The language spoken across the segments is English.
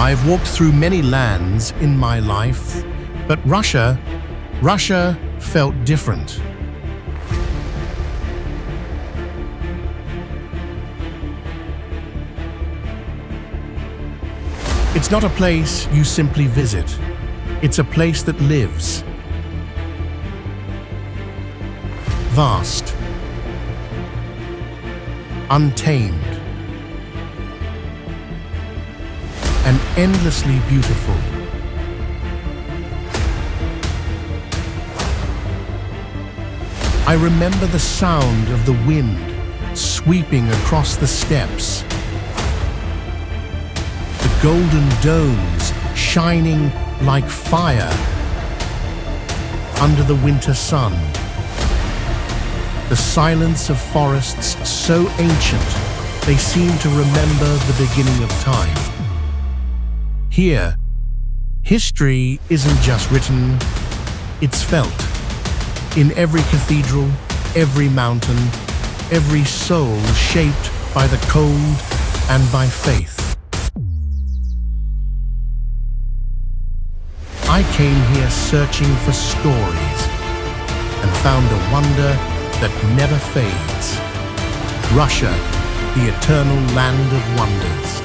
I've walked through many lands in my life, but Russia felt different. It's not a place you simply visit. It's a place that lives. Vast, untamed, and endlessly beautiful. I remember the sound of the wind sweeping across the steppes, the golden domes shining like fire under the winter sun, the silence of forests so ancient they seem to remember the beginning of time. Here, history isn't just written, it's felt. In every cathedral, every mountain, every soul shaped by the cold and by faith. I came here searching for stories and found a wonder that never fades. Russia, the eternal land of wonders.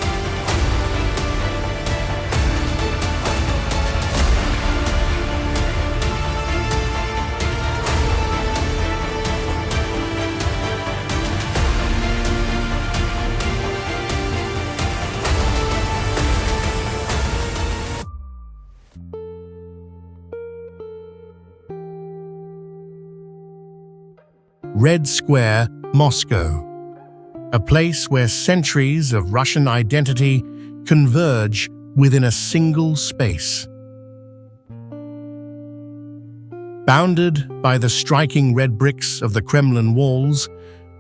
Red Square, Moscow, a place where centuries of Russian identity converge within a single space. Bounded by the striking red bricks of the Kremlin walls,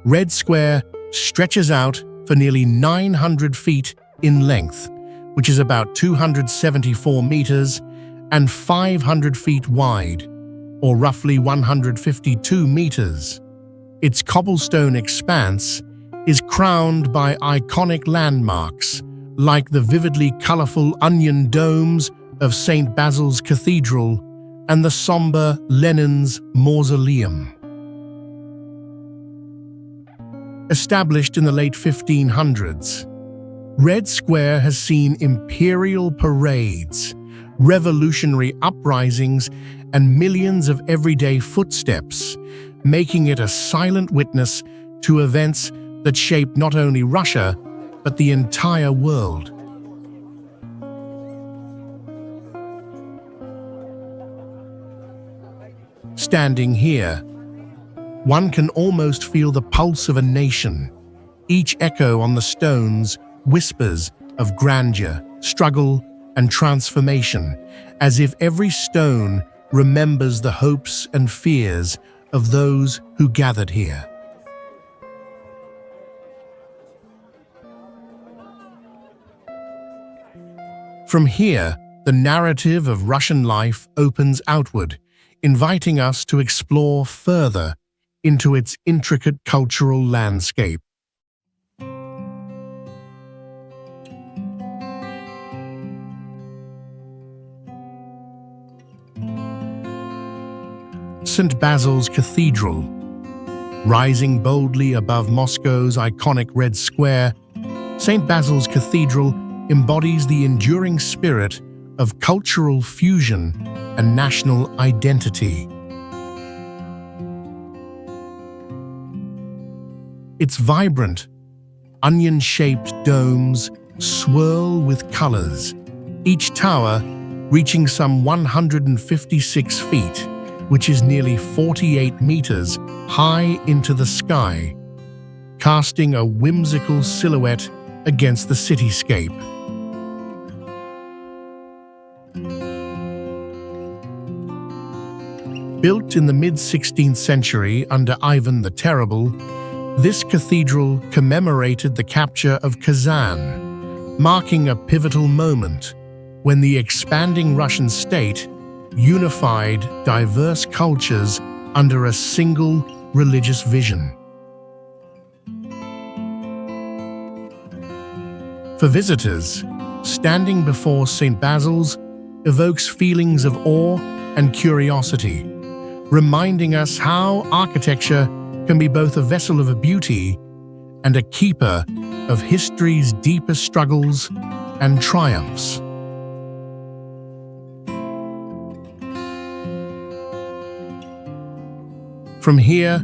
Red Square stretches out for nearly 900 feet in length, which is about 274 meters, and 500 feet wide, or roughly 152 meters. Its cobblestone expanse is crowned by iconic landmarks like the vividly colorful onion domes of St. Basil's Cathedral and the somber Lenin's Mausoleum. Established in the late 1500s, Red Square has seen imperial parades, revolutionary uprisings, and millions of everyday footsteps, making it a silent witness to events that shaped not only Russia, but the entire world. Standing here, one can almost feel the pulse of a nation. Each echo on the stones whispers of grandeur, struggle, and transformation, as if every stone remembers the hopes and fears of those who gathered here. From here, the narrative of Russian life opens outward, inviting us to explore further into its intricate cultural landscape. St. Basil's Cathedral. Rising boldly above Moscow's iconic Red Square, St. Basil's Cathedral embodies the enduring spirit of cultural fusion and national identity. Its vibrant, onion-shaped domes swirl with colors, each tower reaching some 156 feet, which is nearly 48 meters high into the sky, casting a whimsical silhouette against the cityscape. Built in the mid-16th century under Ivan the Terrible, this cathedral commemorated the capture of Kazan, marking a pivotal moment when the expanding Russian state unified diverse cultures under a single religious vision. For visitors, standing before St. Basil's evokes feelings of awe and curiosity, reminding us how architecture can be both a vessel of beauty and a keeper of history's deepest struggles and triumphs. From here,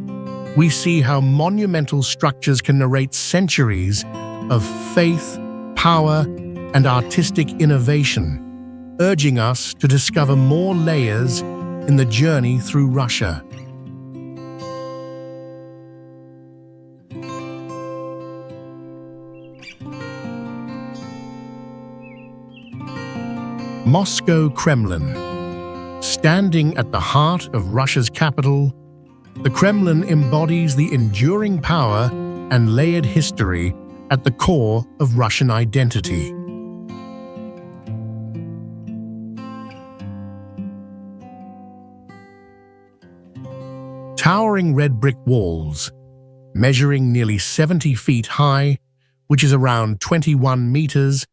we see how monumental structures can narrate centuries of faith, power, and artistic innovation, urging us to discover more layers in the journey through Russia. Moscow Kremlin. Standing at the heart of Russia's capital, the Kremlin embodies the enduring power and layered history at the core of Russian identity. Towering red brick walls, measuring nearly 70 feet high, which is around 21 meters,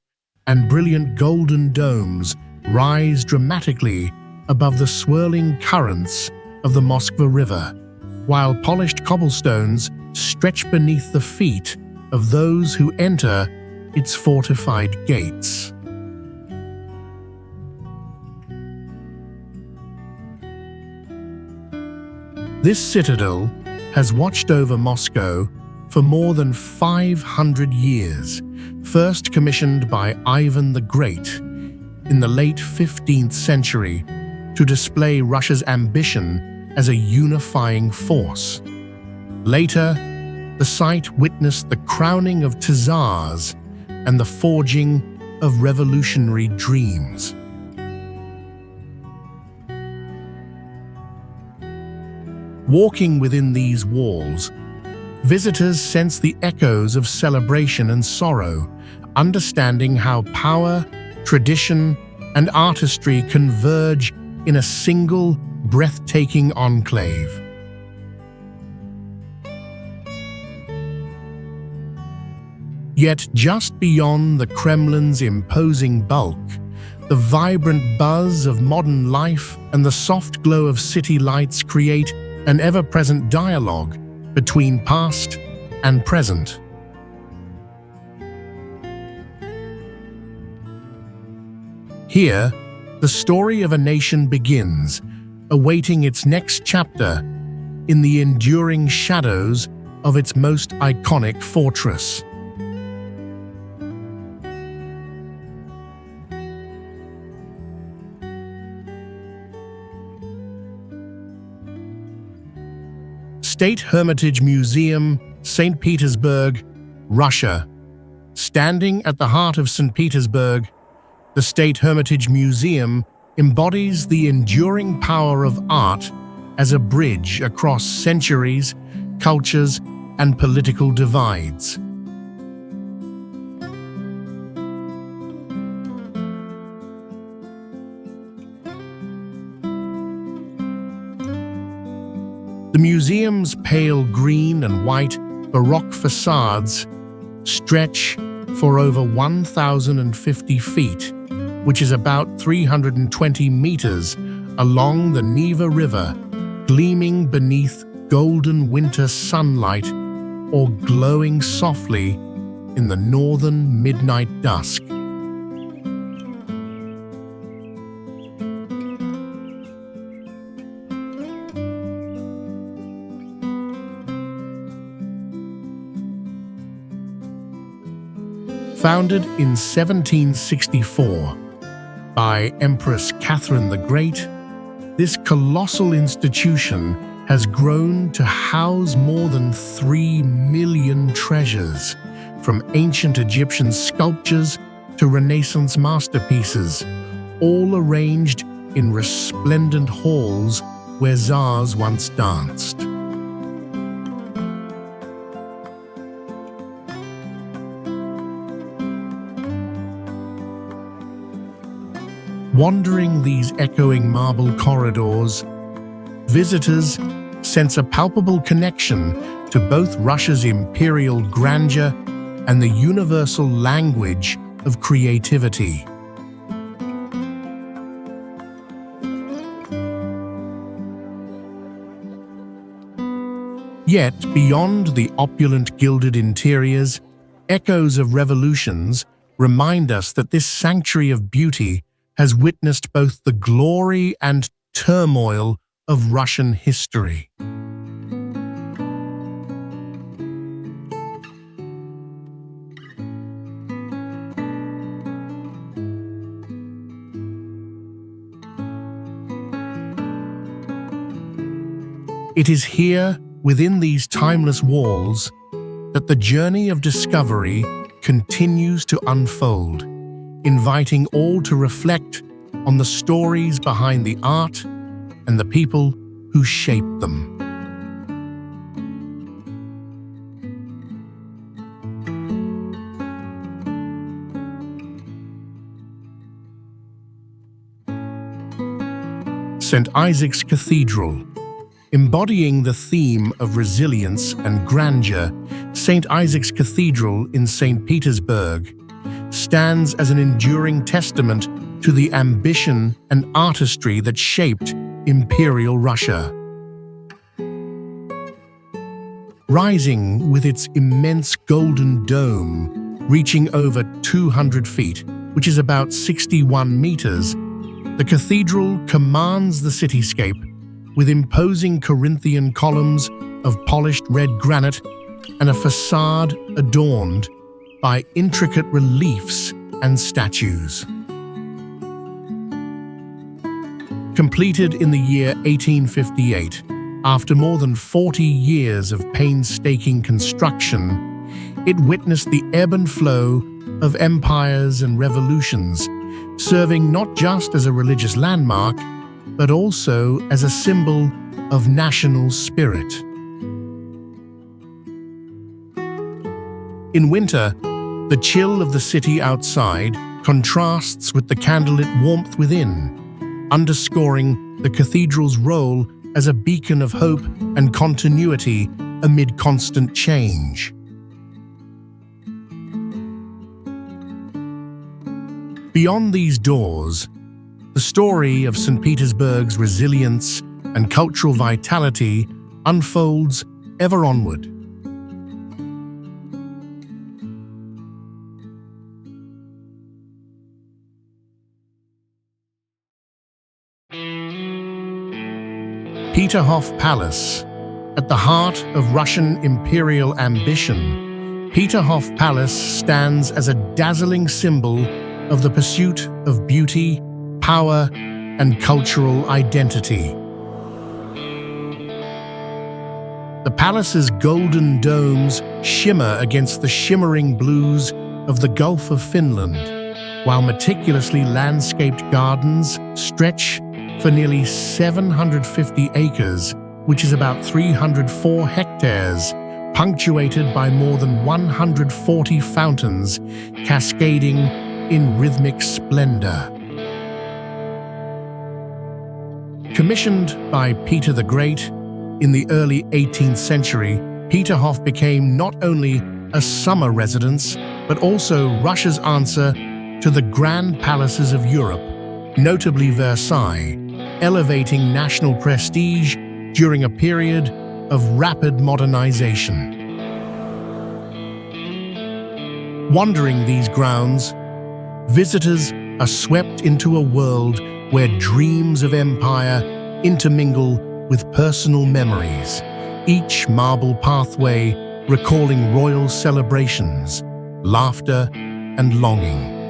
and brilliant golden domes rise dramatically above the swirling currents of the Moskva River, while polished cobblestones stretch beneath the feet of those who enter its fortified gates. This citadel has watched over Moscow for more than 500 years, first commissioned by Ivan the Great in the late 15th century to display Russia's ambition as a unifying force. Later, the site witnessed the crowning of Tsars and the forging of revolutionary dreams. Walking within these walls, visitors sense the echoes of celebration and sorrow, understanding how power, tradition, and artistry converge in a single, breathtaking enclave. Yet just beyond the Kremlin's imposing bulk, the vibrant buzz of modern life and the soft glow of city lights create an ever-present dialogue between past and present. Here, the story of a nation begins, awaiting its next chapter in the enduring shadows of its most iconic fortress. State Hermitage Museum, Saint Petersburg, Russia. Standing at the heart of St. Petersburg, the State Hermitage Museum embodies the enduring power of art as a bridge across centuries, cultures, and political divides. The museum's pale green and white Baroque facades stretch for over 1,050 feet, which is about 320 meters along the Neva River, gleaming beneath golden winter sunlight or glowing softly in the northern midnight dusk. Founded in 1764 by Empress Catherine the Great, this colossal institution has grown to house more than 3 million treasures, from ancient Egyptian sculptures to Renaissance masterpieces, all arranged in resplendent halls where czars once danced. Wandering these echoing marble corridors, visitors sense a palpable connection to both Russia's imperial grandeur and the universal language of creativity. Yet, beyond the opulent gilded interiors, echoes of revolutions remind us that this sanctuary of beauty has witnessed both the glory and turmoil of Russian history. It is here, within these timeless walls, that the journey of discovery continues to unfold, inviting all to reflect on the stories behind the art and the people who shaped them. St. Isaac's Cathedral. Embodying the theme of resilience and grandeur, St. Isaac's Cathedral in St. Petersburg stands as an enduring testament to the ambition and artistry that shaped Imperial Russia. Rising with its immense golden dome, reaching over 200 feet, which is about 61 meters, the cathedral commands the cityscape with imposing Corinthian columns of polished red granite and a facade adorned by intricate reliefs and statues. Completed in the year 1858, after more than 40 years of painstaking construction, it witnessed the ebb and flow of empires and revolutions, serving not just as a religious landmark, but also as a symbol of national spirit. In winter, the chill of the city outside contrasts with the candlelit warmth within, underscoring the cathedral's role as a beacon of hope and continuity amid constant change. Beyond these doors, the story of St. Petersburg's resilience and cultural vitality unfolds ever onward. Peterhof Palace. At the heart of Russian imperial ambition, Peterhof Palace stands as a dazzling symbol of the pursuit of beauty, power, and cultural identity. The palace's golden domes shimmer against the shimmering blues of the Gulf of Finland, while meticulously landscaped gardens stretch for nearly 750 acres, which is about 304 hectares, punctuated by more than 140 fountains cascading in rhythmic splendor. Commissioned by Peter the Great in the early 18th century, Peterhof became not only a summer residence, but also Russia's answer to the grand palaces of Europe, notably Versailles, elevating national prestige during a period of rapid modernization. Wandering these grounds, visitors are swept into a world where dreams of empire intermingle with personal memories, each marble pathway recalling royal celebrations, laughter, and longing.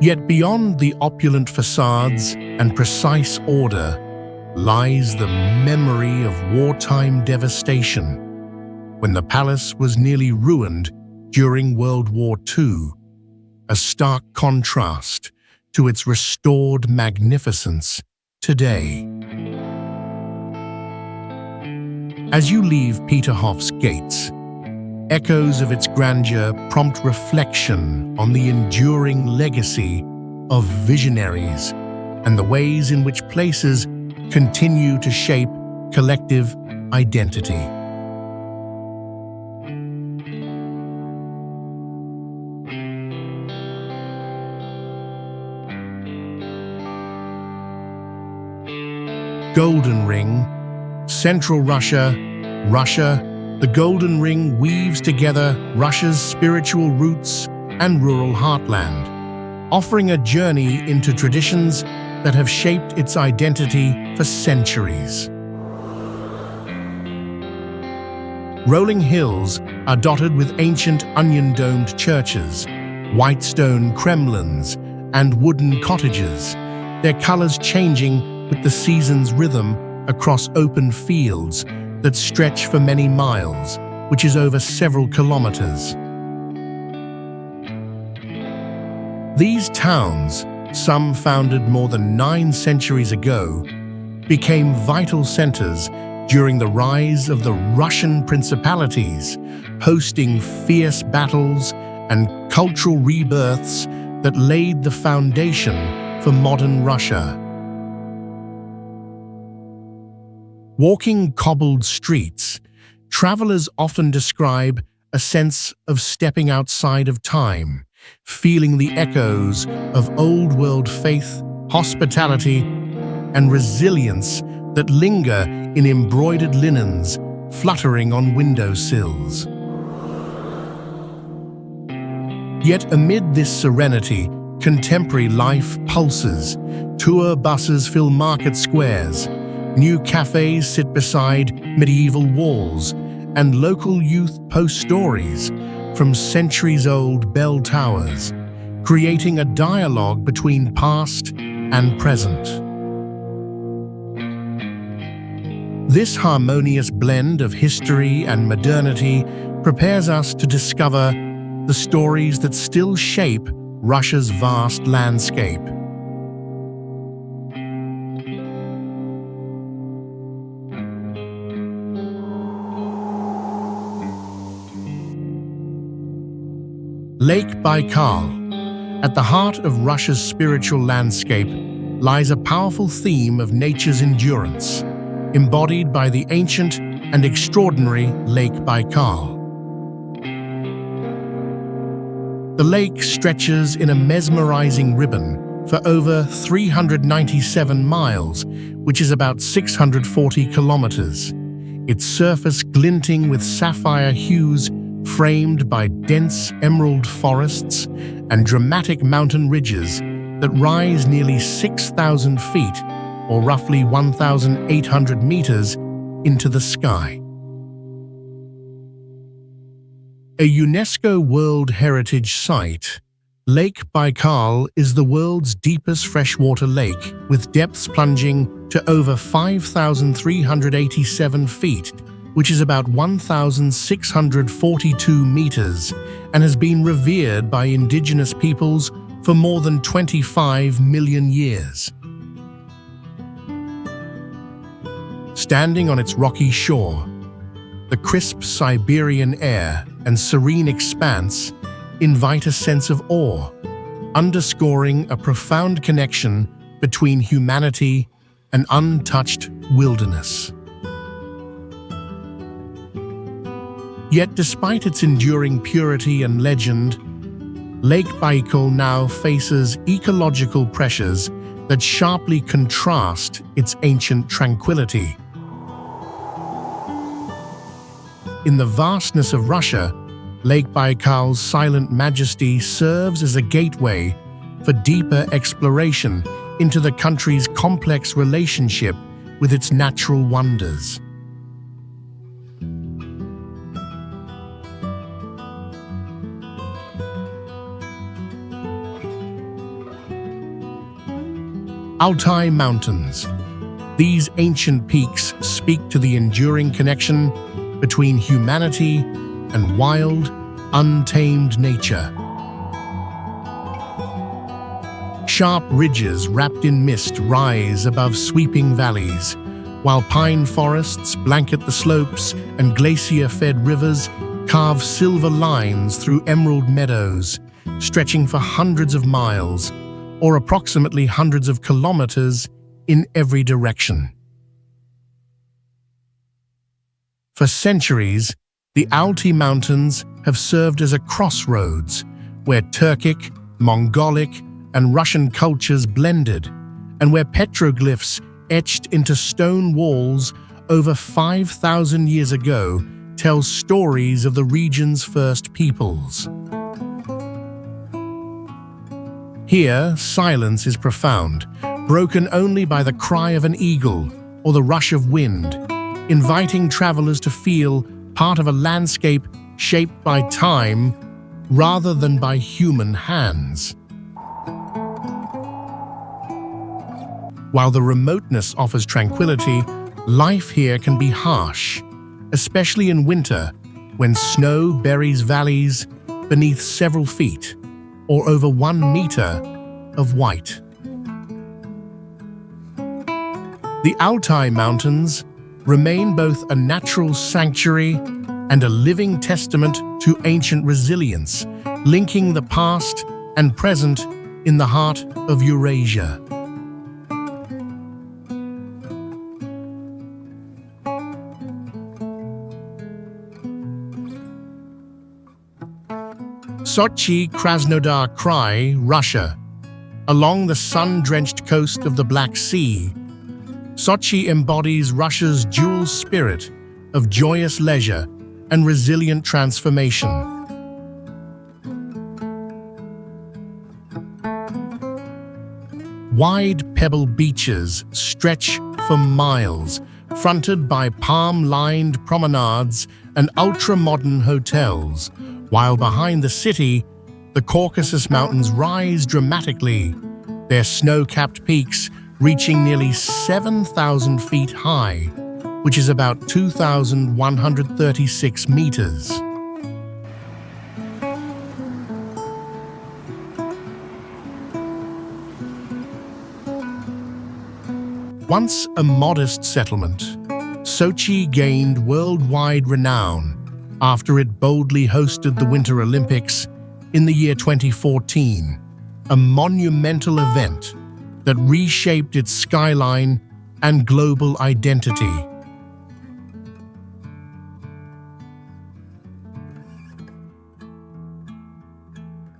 Yet beyond the opulent facades and precise order lies the memory of wartime devastation, when the palace was nearly ruined during World War II, a stark contrast to its restored magnificence today. As you leave Peterhof's gates, echoes of its grandeur prompt reflection on the enduring legacy of visionaries and the ways in which places continue to shape collective identity. Golden Ring, Central Russia, the Golden Ring weaves together Russia's spiritual roots and rural heartland, offering a journey into traditions that have shaped its identity for centuries. Rolling hills are dotted with ancient onion-domed churches, white stone Kremlins, and wooden cottages, their colors changing with the season's rhythm across open fields that stretch for many miles, which is over several kilometers. These towns, some founded more than 9 centuries ago, became vital centers during the rise of the Russian principalities, hosting fierce battles and cultural rebirths that laid the foundation for modern Russia. Walking cobbled streets, travelers often describe a sense of stepping outside of time, feeling the echoes of old-world faith, hospitality, and resilience that linger in embroidered linens fluttering on windowsills. Yet amid this serenity, contemporary life pulses. Tour buses fill market squares, new cafes sit beside medieval walls, and local youth post stories from centuries-old bell towers, creating a dialogue between past and present. This harmonious blend of history and modernity prepares us to discover the stories that still shape Russia's vast landscape. Lake Baikal. At the heart of Russia's spiritual landscape lies a powerful theme of nature's endurance, embodied by the ancient and extraordinary Lake Baikal. The lake stretches in a mesmerizing ribbon for over 397 miles, which is about 640 kilometers, its surface glinting with sapphire hues framed by dense emerald forests and dramatic mountain ridges that rise nearly 6,000 feet, or roughly 1,800 meters, into the sky. A UNESCO World Heritage Site, Lake Baikal is the world's deepest freshwater lake, with depths plunging to over 5,387 feet, which is about 1,642 meters, and has been revered by indigenous peoples for more than 25 million years. Standing on its rocky shore, the crisp Siberian air and serene expanse invite a sense of awe, underscoring a profound connection between humanity and untouched wilderness. Yet despite its enduring purity and legend, Lake Baikal now faces ecological pressures that sharply contrast its ancient tranquility. In the vastness of Russia, Lake Baikal's silent majesty serves as a gateway for deeper exploration into the country's complex relationship with its natural wonders. Altai Mountains. These ancient peaks speak to the enduring connection between humanity and wild, untamed nature. Sharp ridges wrapped in mist rise above sweeping valleys, while pine forests blanket the slopes and glacier-fed rivers carve silver lines through emerald meadows, stretching for hundreds of miles, or approximately hundreds of kilometers in every direction. For centuries, the Altai Mountains have served as a crossroads where Turkic, Mongolic, and Russian cultures blended, and where petroglyphs etched into stone walls over 5,000 years ago, tells stories of the region's first peoples. Here, silence is profound, broken only by the cry of an eagle or the rush of wind, inviting travelers to feel part of a landscape shaped by time rather than by human hands. While the remoteness offers tranquility, life here can be harsh, especially in winter when snow buries valleys beneath several feet or over 1 meter of white. The Altai Mountains remain both a natural sanctuary and a living testament to ancient resilience, linking the past and present in the heart of Eurasia. Sochi, Krasnodar Krai, Russia. Along the sun-drenched coast of the Black Sea, Sochi embodies Russia's dual spirit of joyous leisure and resilient transformation. Wide pebble beaches stretch for miles, fronted by palm-lined promenades and ultra-modern hotels, while behind the city, the Caucasus Mountains rise dramatically, their snow-capped peaks reaching nearly 7,000 feet high, which is about 2,136 meters. Once a modest settlement, Sochi gained worldwide renown after it boldly hosted the Winter Olympics in the year 2014, a monumental event that reshaped its skyline and global identity.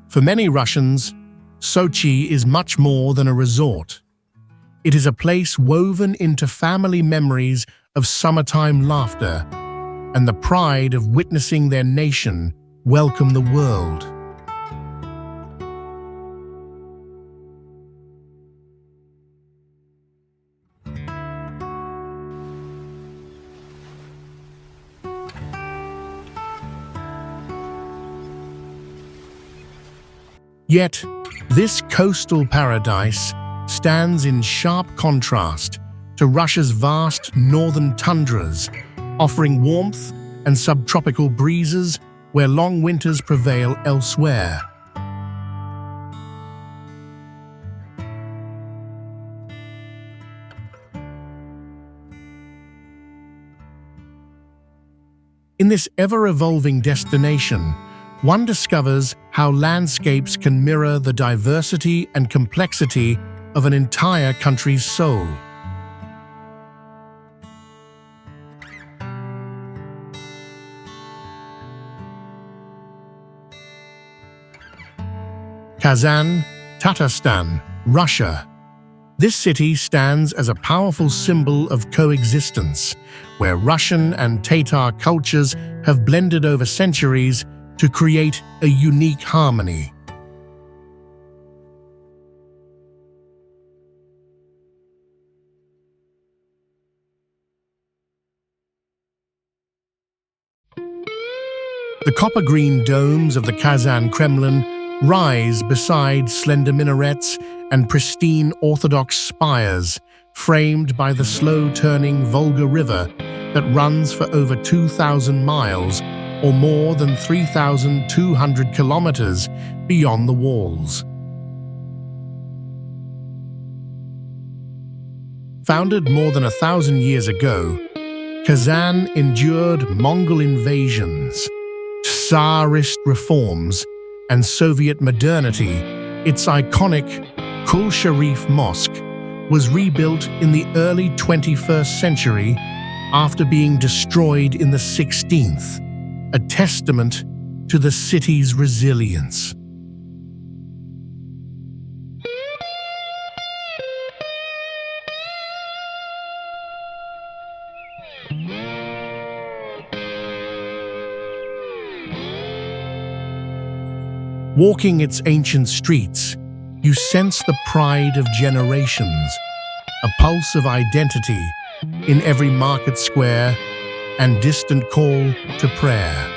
For many Russians, Sochi is much more than a resort. It is a place woven into family memories of summertime laughter and the pride of witnessing their nation welcome the world. Yet, this coastal paradise stands in sharp contrast to Russia's vast northern tundras, offering warmth and subtropical breezes where long winters prevail elsewhere. In this ever-evolving destination, one discovers how landscapes can mirror the diversity and complexity of an entire country's soul. Kazan, Tatarstan, Russia. This city stands as a powerful symbol of coexistence, where Russian and Tatar cultures have blended over centuries to create a unique harmony. The copper-green domes of the Kazan Kremlin rise beside slender minarets and pristine Orthodox spires, framed by the slow-turning Volga River that runs for over 2,000 miles, or more than 3,200 kilometers beyond the walls. Founded more than 1,000 years ago, Kazan endured Mongol invasions, Tsarist reforms, and Soviet modernity. Its iconic Kul Sharif Mosque was rebuilt in the early 21st century after being destroyed in the 16th, a testament to the city's resilience. Walking its ancient streets, you sense the pride of generations, a pulse of identity in every market square and distant call to prayer.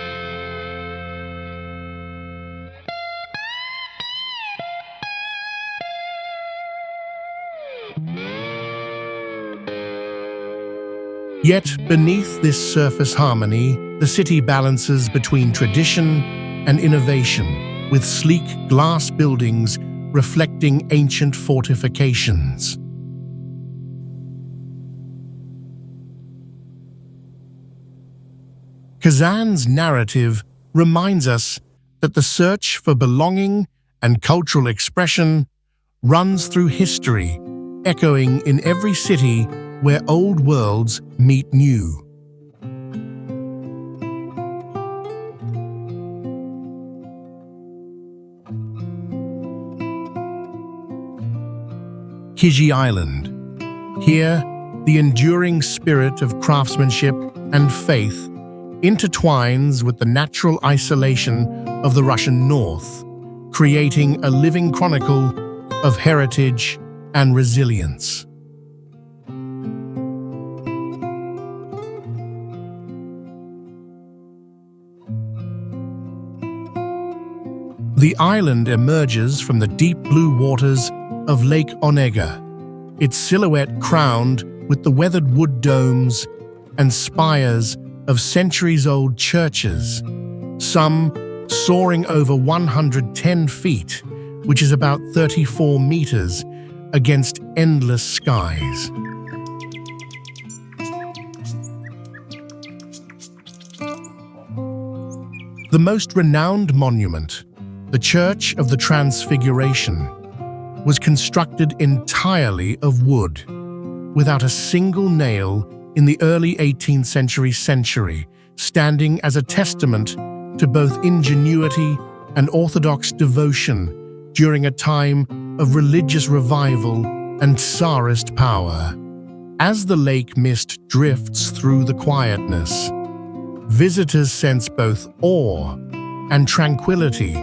Yet, beneath this surface harmony, the city balances between tradition and innovation, with sleek glass buildings reflecting ancient fortifications. Kazan's narrative reminds us that the search for belonging and cultural expression runs through history, echoing in every city where old worlds meet new. Kizhi Island. Here, the enduring spirit of craftsmanship and faith intertwines with the natural isolation of the Russian north, creating a living chronicle of heritage and resilience. The island emerges from the deep blue waters of Lake Onega, its silhouette crowned with the weathered wood domes and spires of centuries-old churches, some soaring over 110 feet, which is about 34 meters, against endless skies. The most renowned monument, the Church of the Transfiguration, was constructed entirely of wood, without a single nail in the early 18th century, standing as a testament to both ingenuity and Orthodox devotion during a time of religious revival and Tsarist power. As the lake mist drifts through the quietness, visitors sense both awe and tranquility,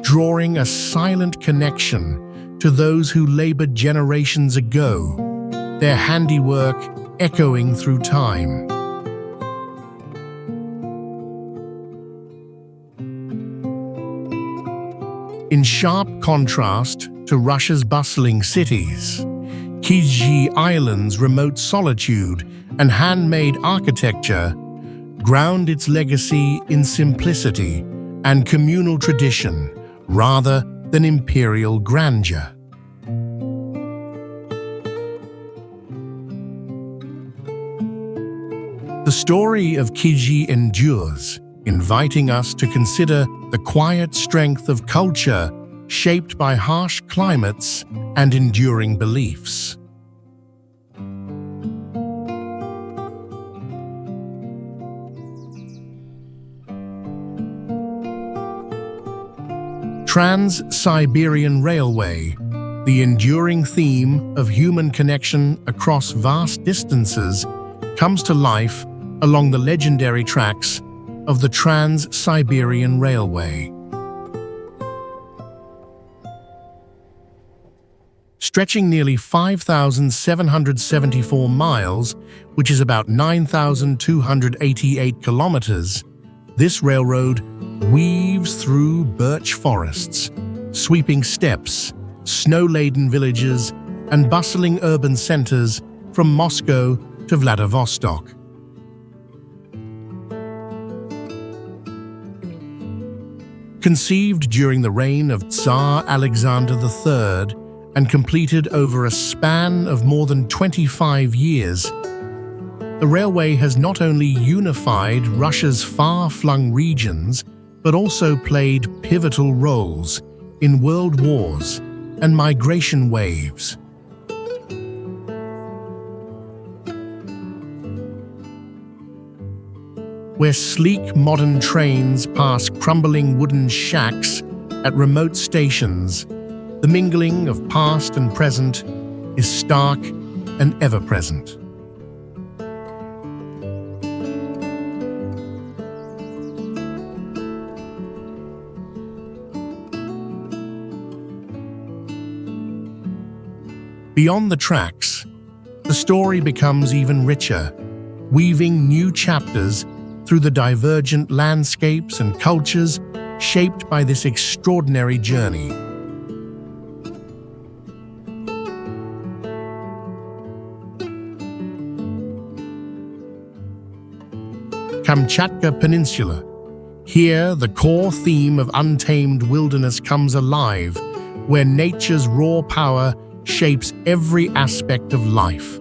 drawing a silent connection to those who labored generations ago, their handiwork echoing through time. In sharp contrast to Russia's bustling cities, Kizhi Island's remote solitude and handmade architecture ground its legacy in simplicity and communal tradition rather than imperial grandeur. The story of Kizhi endures, inviting us to consider the quiet strength of culture shaped by harsh climates and enduring beliefs. Trans-Siberian Railway, the enduring theme of human connection across vast distances, comes to life along the legendary tracks of the Trans-Siberian Railway. Stretching nearly 5,774 miles, which is about 9,288 kilometers, this railroad weaves through birch forests, sweeping steppes, snow-laden villages, and bustling urban centers from Moscow to Vladivostok. Conceived during the reign of Tsar Alexander III and completed over a span of more than 25 years, the railway has not only unified Russia's far-flung regions, but also played pivotal roles in world wars and migration waves. Where sleek modern trains pass crumbling wooden shacks at remote stations, the mingling of past and present is stark and ever-present. Beyond the tracks, the story becomes even richer, weaving new chapters through the divergent landscapes and cultures shaped by this extraordinary journey. Kamchatka Peninsula. Here, the core theme of untamed wilderness comes alive, where nature's raw power shapes every aspect of life.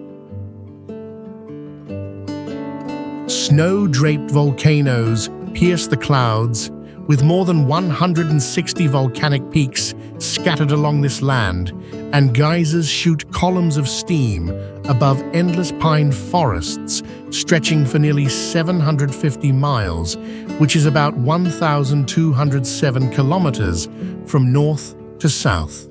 Snow-draped volcanoes pierce the clouds, with more than 160 volcanic peaks scattered along this land, and geysers shoot columns of steam above endless pine forests stretching for nearly 750 miles, which is about 1,207 kilometers from north to south.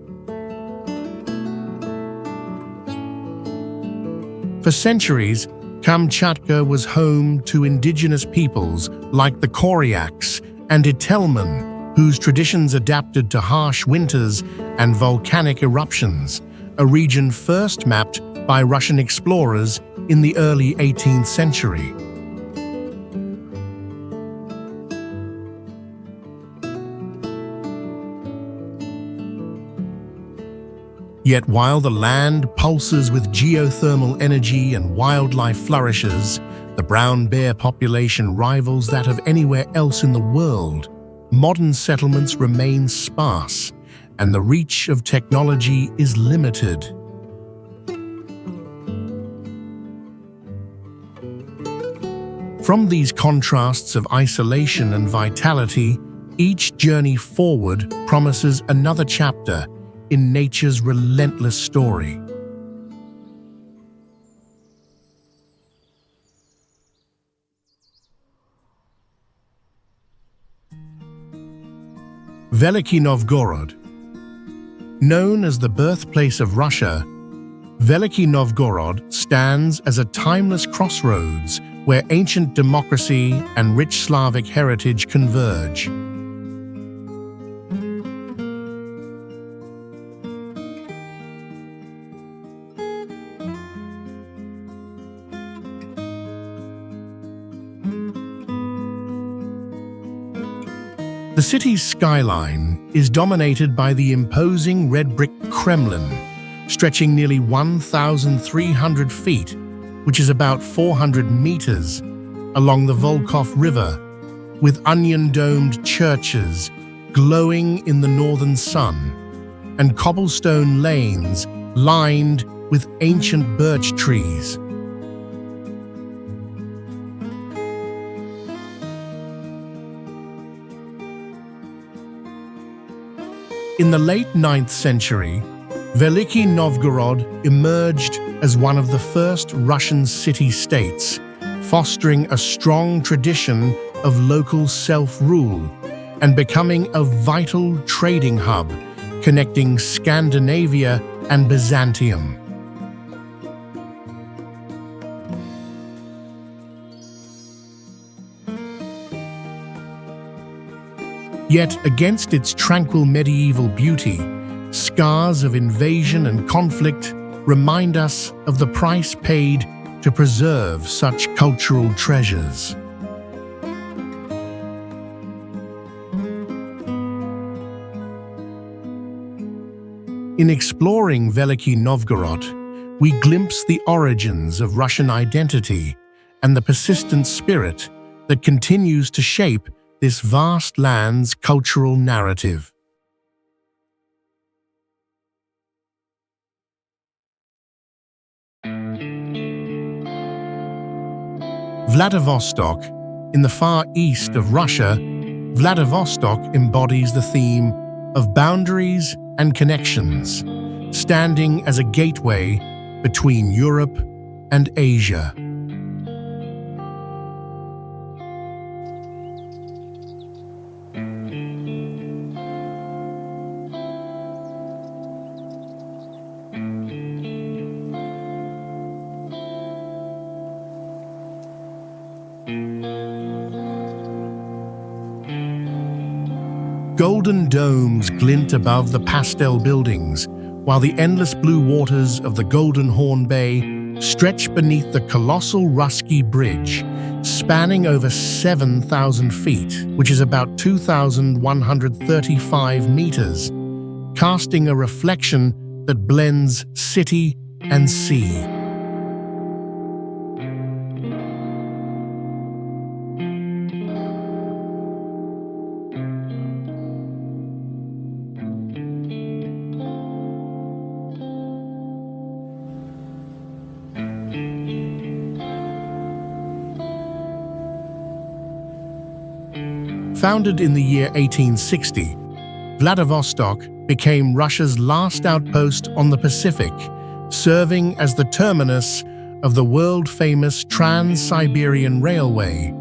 For centuries, Kamchatka was home to indigenous peoples like the Koryaks and Itelmen, whose traditions adapted to harsh winters and volcanic eruptions, a region first mapped by Russian explorers in the early 18th century. Yet while the land pulses with geothermal energy and wildlife flourishes, the brown bear population rivals that of anywhere else in the world. Modern settlements remain sparse, and the reach of technology is limited. From these contrasts of isolation and vitality, each journey forward promises another chapter in nature's relentless story. Veliky Novgorod. Known as the birthplace of Russia, Veliky Novgorod stands as a timeless crossroads where ancient democracy and rich Slavic heritage converge. The city's skyline is dominated by the imposing red brick Kremlin, stretching nearly 1,300 feet, which is about 400 meters, along the Volkhov River, with onion-domed churches glowing in the northern sun, and cobblestone lanes lined with ancient birch trees. In the late 9th century, Veliky Novgorod emerged as one of the first Russian city-states, fostering a strong tradition of local self-rule and becoming a vital trading hub connecting Scandinavia and Byzantium. Yet, against its tranquil medieval beauty, scars of invasion and conflict remind us of the price paid to preserve such cultural treasures. In exploring Veliky Novgorod, we glimpse the origins of Russian identity and the persistent spirit that continues to shape this vast land's cultural narrative. Vladivostok. In the far east of Russia, Vladivostok embodies the theme of boundaries and connections, standing as a gateway between Europe and Asia. Golden domes glint above the pastel buildings, while the endless blue waters of the Golden Horn Bay stretch beneath the colossal Russky Bridge, spanning over 7,000 feet, which is about 2,135 meters, casting a reflection that blends city and sea. Founded in the year 1860, Vladivostok became Russia's last outpost on the Pacific, serving as the terminus of the world-famous Trans-Siberian Railway,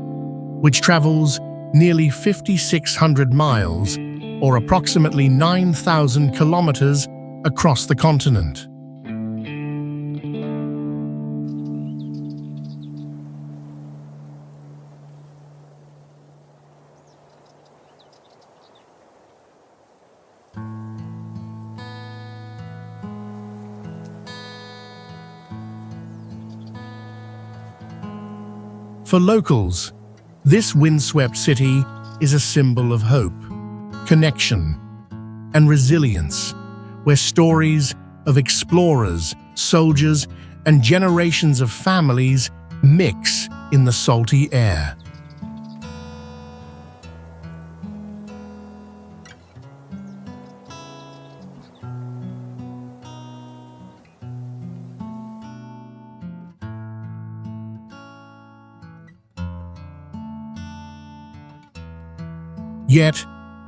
which travels nearly 5,600 miles, or approximately 9,000 kilometers, across the continent. For locals, this windswept city is a symbol of hope, connection, and resilience, where stories of explorers, soldiers, and generations of families mix in the salty air. Yet,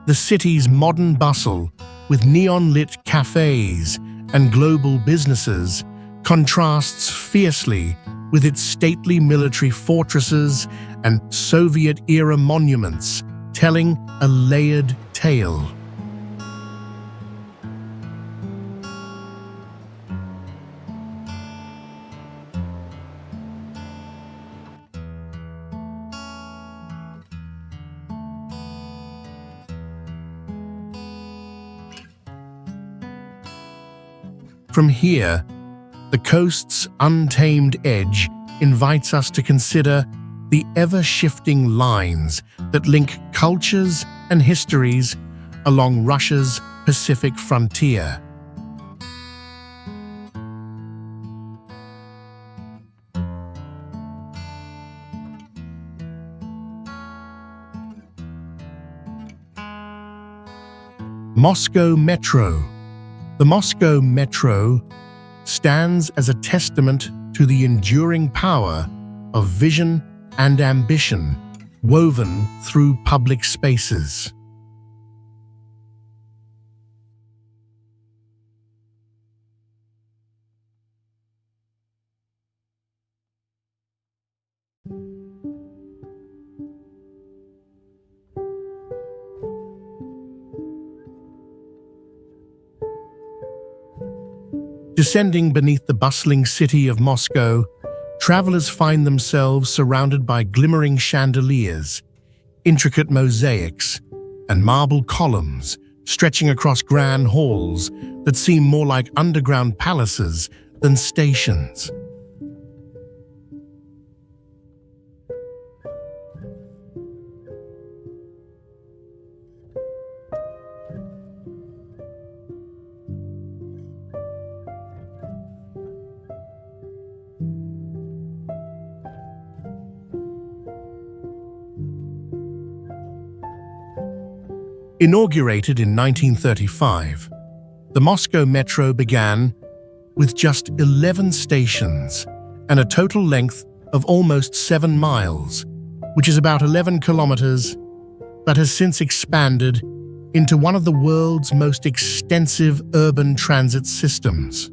the city's modern bustle, with neon-lit cafes and global businesses, contrasts fiercely with its stately military fortresses and Soviet-era monuments, telling a layered tale. From here, the coast's untamed edge invites us to consider the ever-shifting lines that link cultures and histories along Russia's Pacific frontier. Moscow Metro. The Moscow Metro stands as a testament to the enduring power of vision and ambition woven through public spaces. Descending beneath the bustling city of Moscow, travelers find themselves surrounded by glimmering chandeliers, intricate mosaics, and marble columns stretching across grand halls that seem more like underground palaces than stations. Inaugurated in 1935, the Moscow Metro began with just 11 stations and a total length of almost 7 miles, which is about 11 kilometers, but has since expanded into one of the world's most extensive urban transit systems.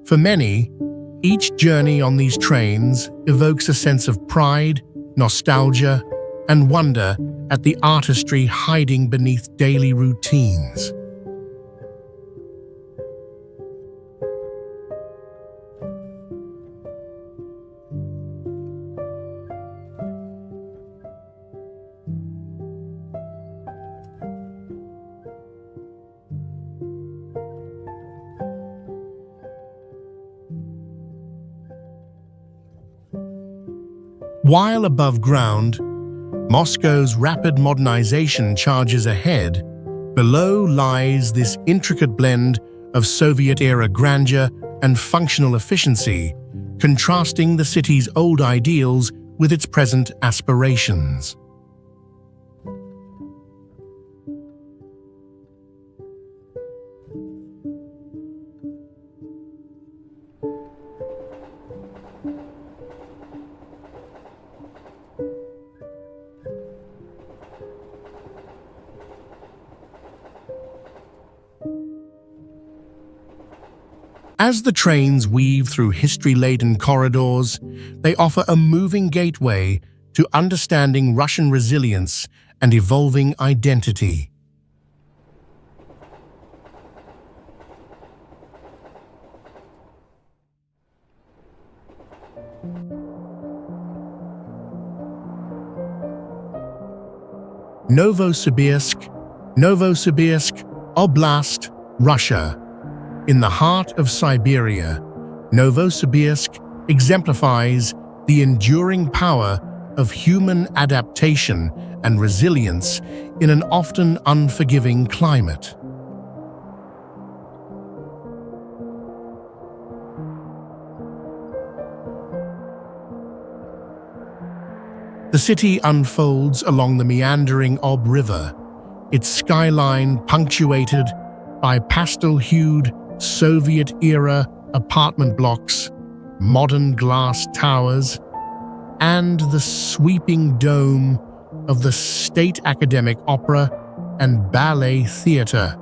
For many, each journey on these trains evokes a sense of pride, nostalgia, and wonder at the artistry hiding beneath daily routines. While above ground, Moscow's rapid modernization charges ahead. Below lies this intricate blend of Soviet-era grandeur and functional efficiency, contrasting the city's old ideals with its present aspirations. As the trains weave through history-laden corridors, they offer a moving gateway to understanding Russian resilience and evolving identity. Novosibirsk Oblast, Russia. In the heart of Siberia, Novosibirsk exemplifies the enduring power of human adaptation and resilience in an often unforgiving climate. The city unfolds along the meandering Ob River, its skyline punctuated by pastel-hued Soviet-era apartment blocks, modern glass towers, and the sweeping dome of the State Academic Opera and Ballet Theatre,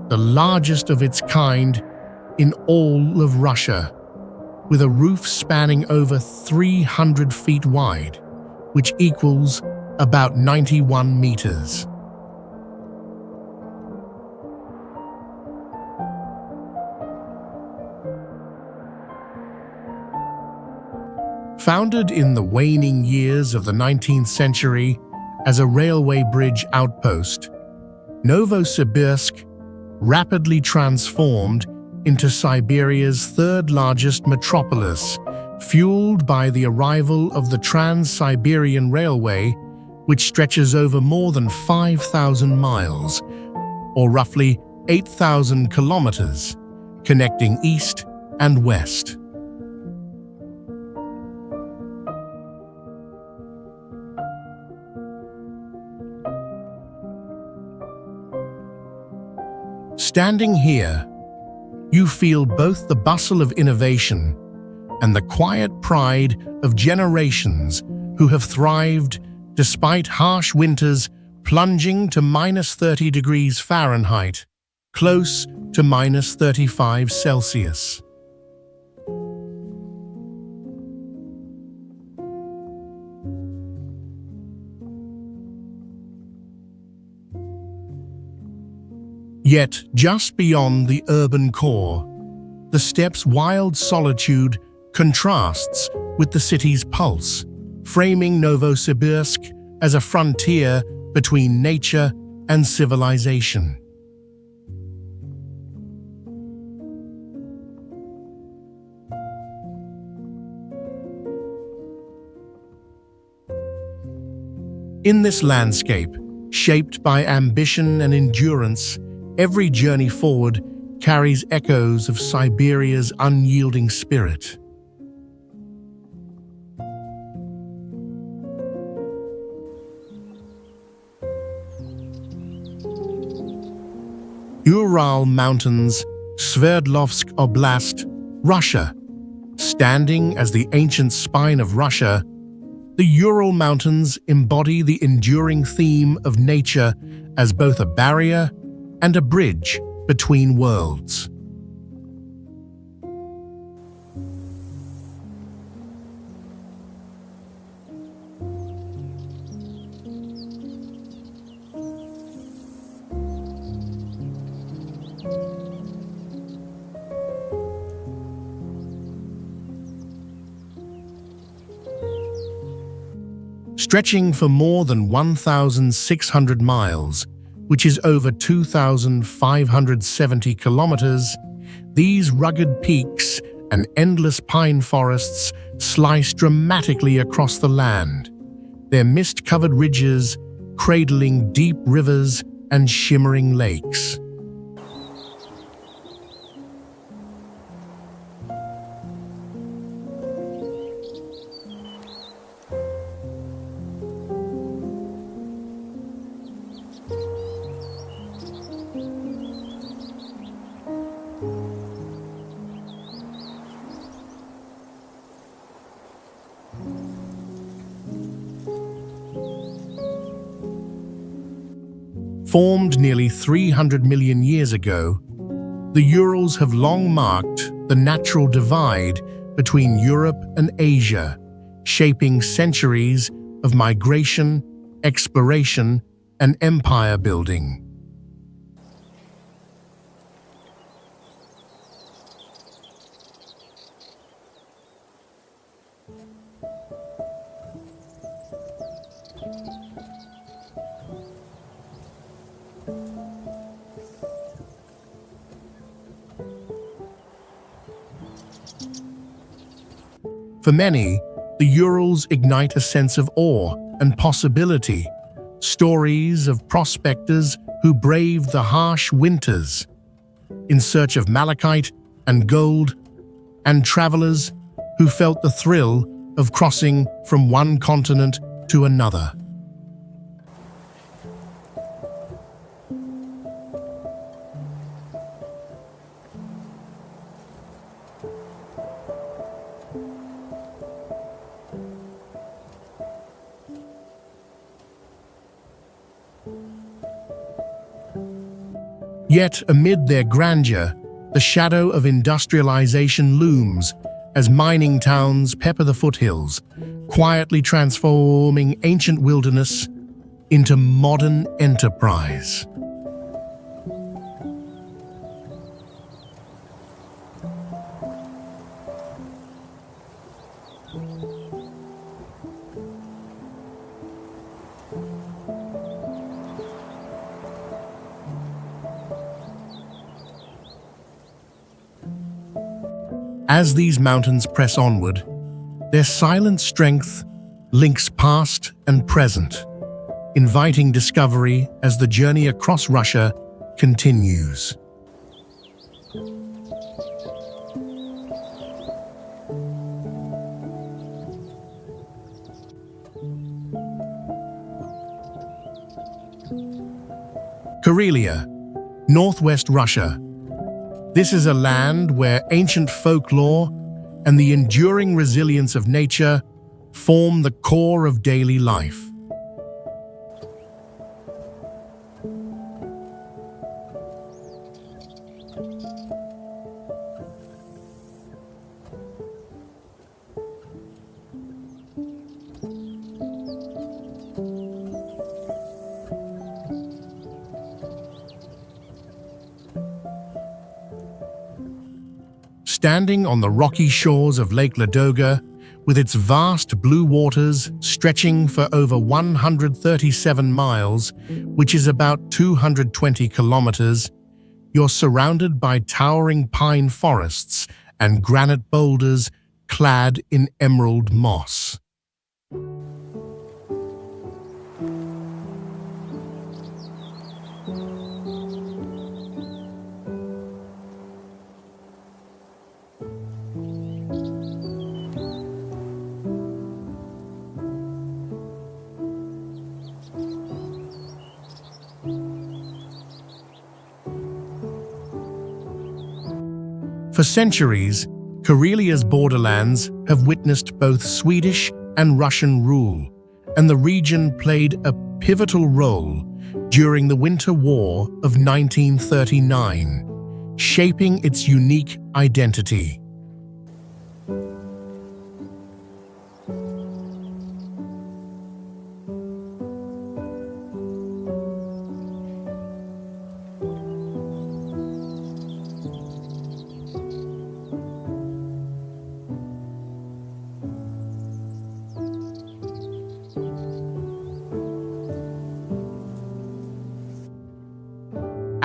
the largest of its kind in all of Russia, with a roof spanning over 300 feet wide, which equals about 91 meters. Founded in the waning years of the 19th century as a railway bridge outpost, Novosibirsk rapidly transformed into Siberia's third-largest metropolis, fueled by the arrival of the Trans-Siberian Railway, which stretches over more than 5,000 miles, or roughly 8,000 kilometers, connecting east and west. Standing here, you feel both the bustle of innovation and the quiet pride of generations who have thrived despite harsh winters plunging to -30 degrees Fahrenheit, close to -35 Celsius. Yet, just beyond the urban core, the steppe's wild solitude contrasts with the city's pulse, framing Novosibirsk as a frontier between nature and civilization. In this landscape, shaped by ambition and endurance, every journey forward carries echoes of Siberia's unyielding spirit. Ural Mountains, Sverdlovsk Oblast, Russia. Standing as the ancient spine of Russia, the Ural Mountains embody the enduring theme of nature as both a barrier and a bridge between worlds. Stretching for more than 1,600 miles, which is over 2,570 kilometers, these rugged peaks and endless pine forests slice dramatically across the land, their mist-covered ridges cradling deep rivers and shimmering lakes. Formed nearly 300 million years ago, the Urals have long marked the natural divide between Europe and Asia, shaping centuries of migration, exploration, and empire building. For many, the Urals ignite a sense of awe and possibility, stories of prospectors who braved the harsh winters in search of malachite and gold, and travelers who felt the thrill of crossing from one continent to another. Yet, amid their grandeur, the shadow of industrialization looms as mining towns pepper the foothills, quietly transforming ancient wilderness into modern enterprise. As these mountains press onward, their silent strength links past and present, inviting discovery as the journey across Russia continues. Karelia, northwest Russia. This is a land where ancient folklore and the enduring resilience of nature form the core of daily life. Standing on the rocky shores of Lake Ladoga, with its vast blue waters stretching for over 137 miles, which is about 220 kilometers, you're surrounded by towering pine forests and granite boulders clad in emerald moss. For centuries, Karelia's borderlands have witnessed both Swedish and Russian rule, and the region played a pivotal role during the Winter War of 1939, shaping its unique identity.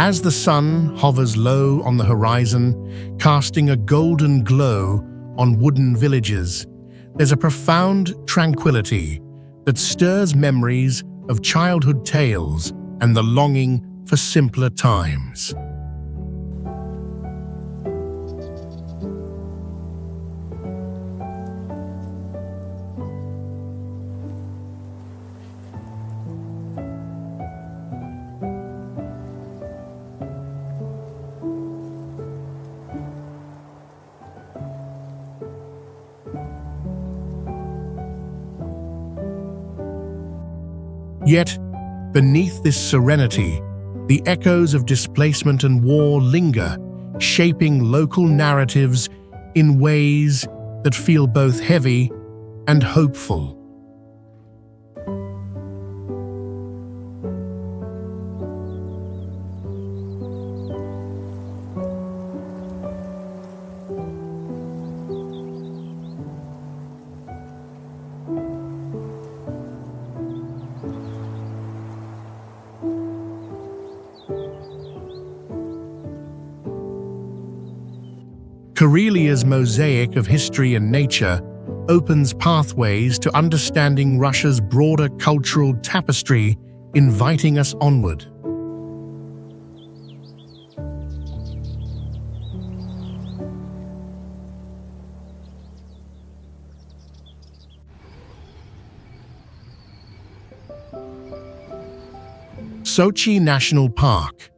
As the sun hovers low on the horizon, casting a golden glow on wooden villages, there's a profound tranquility that stirs memories of childhood tales and the longing for simpler times. Yet, beneath this serenity, the echoes of displacement and war linger, shaping local narratives in ways that feel both heavy and hopeful. Karelia's mosaic of history and nature opens pathways to understanding Russia's broader cultural tapestry, inviting us onward. Sochi National Park.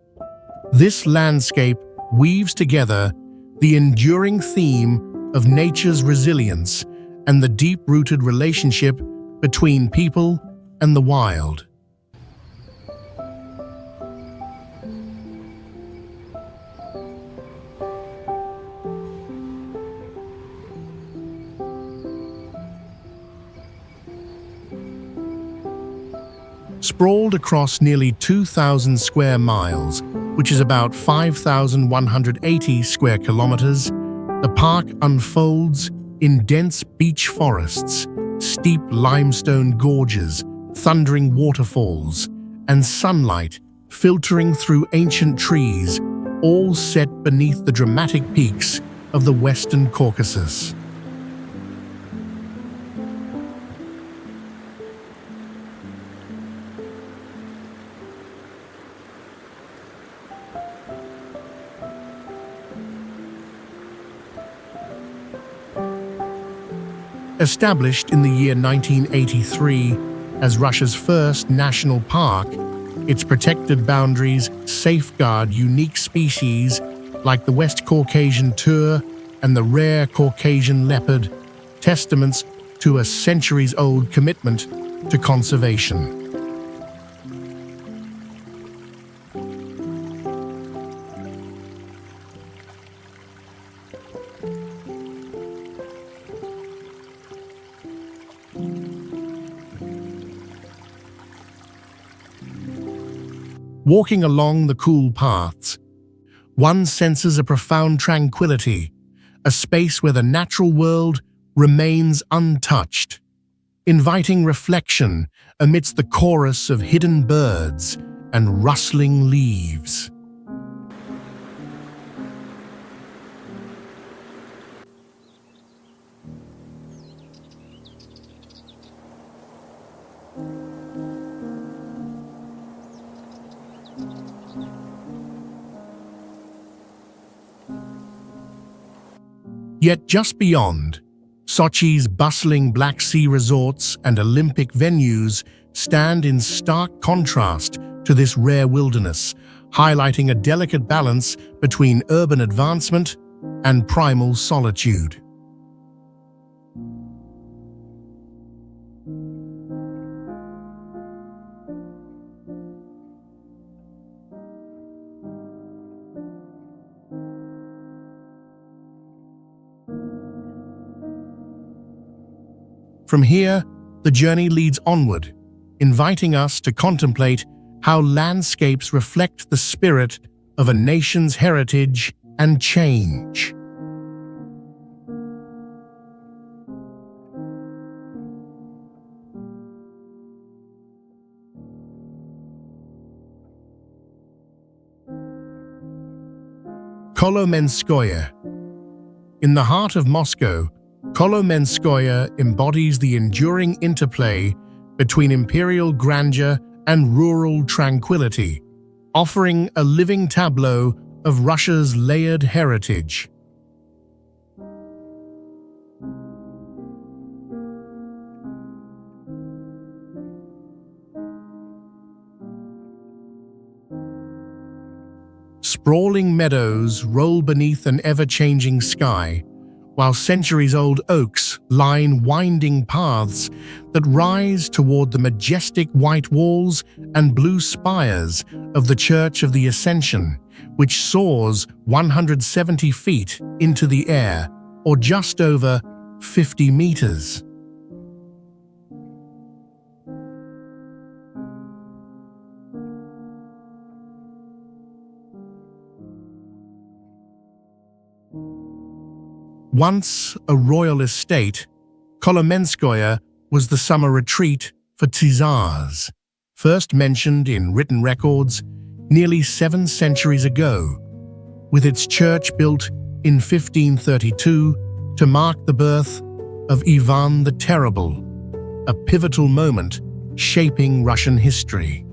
This landscape weaves together the enduring theme of nature's resilience and the deep-rooted relationship between people and the wild. Sprawled across nearly 2,000 square miles, which is about 5,180 square kilometers, the park unfolds in dense beech forests, steep limestone gorges, thundering waterfalls, and sunlight filtering through ancient trees, all set beneath the dramatic peaks of the Western Caucasus. Established in the year 1983 as Russia's first national park, its protected boundaries safeguard unique species like the West Caucasian tur and the rare Caucasian leopard, testaments to a centuries-old commitment to conservation. Walking along the cool paths, one senses a profound tranquility, a space where the natural world remains untouched, inviting reflection amidst the chorus of hidden birds and rustling leaves. Yet just beyond, Sochi's bustling Black Sea resorts and Olympic venues stand in stark contrast to this rare wilderness, highlighting a delicate balance between urban advancement and primal solitude. From here, the journey leads onward, inviting us to contemplate how landscapes reflect the spirit of a nation's heritage and change. Kolomenskoye. In the heart of Moscow, Kolomenskoye embodies the enduring interplay between imperial grandeur and rural tranquility, offering a living tableau of Russia's layered heritage. Sprawling meadows roll beneath an ever-changing sky, while centuries-old oaks line winding paths that rise toward the majestic white walls and blue spires of the Church of the Ascension, which soars 170 feet into the air, or just over 50 meters. Once a royal estate, Kolomenskoye was the summer retreat for Tsars, first mentioned in written records nearly 7 centuries ago, with its church built in 1532 to mark the birth of Ivan the Terrible, a pivotal moment shaping Russian history.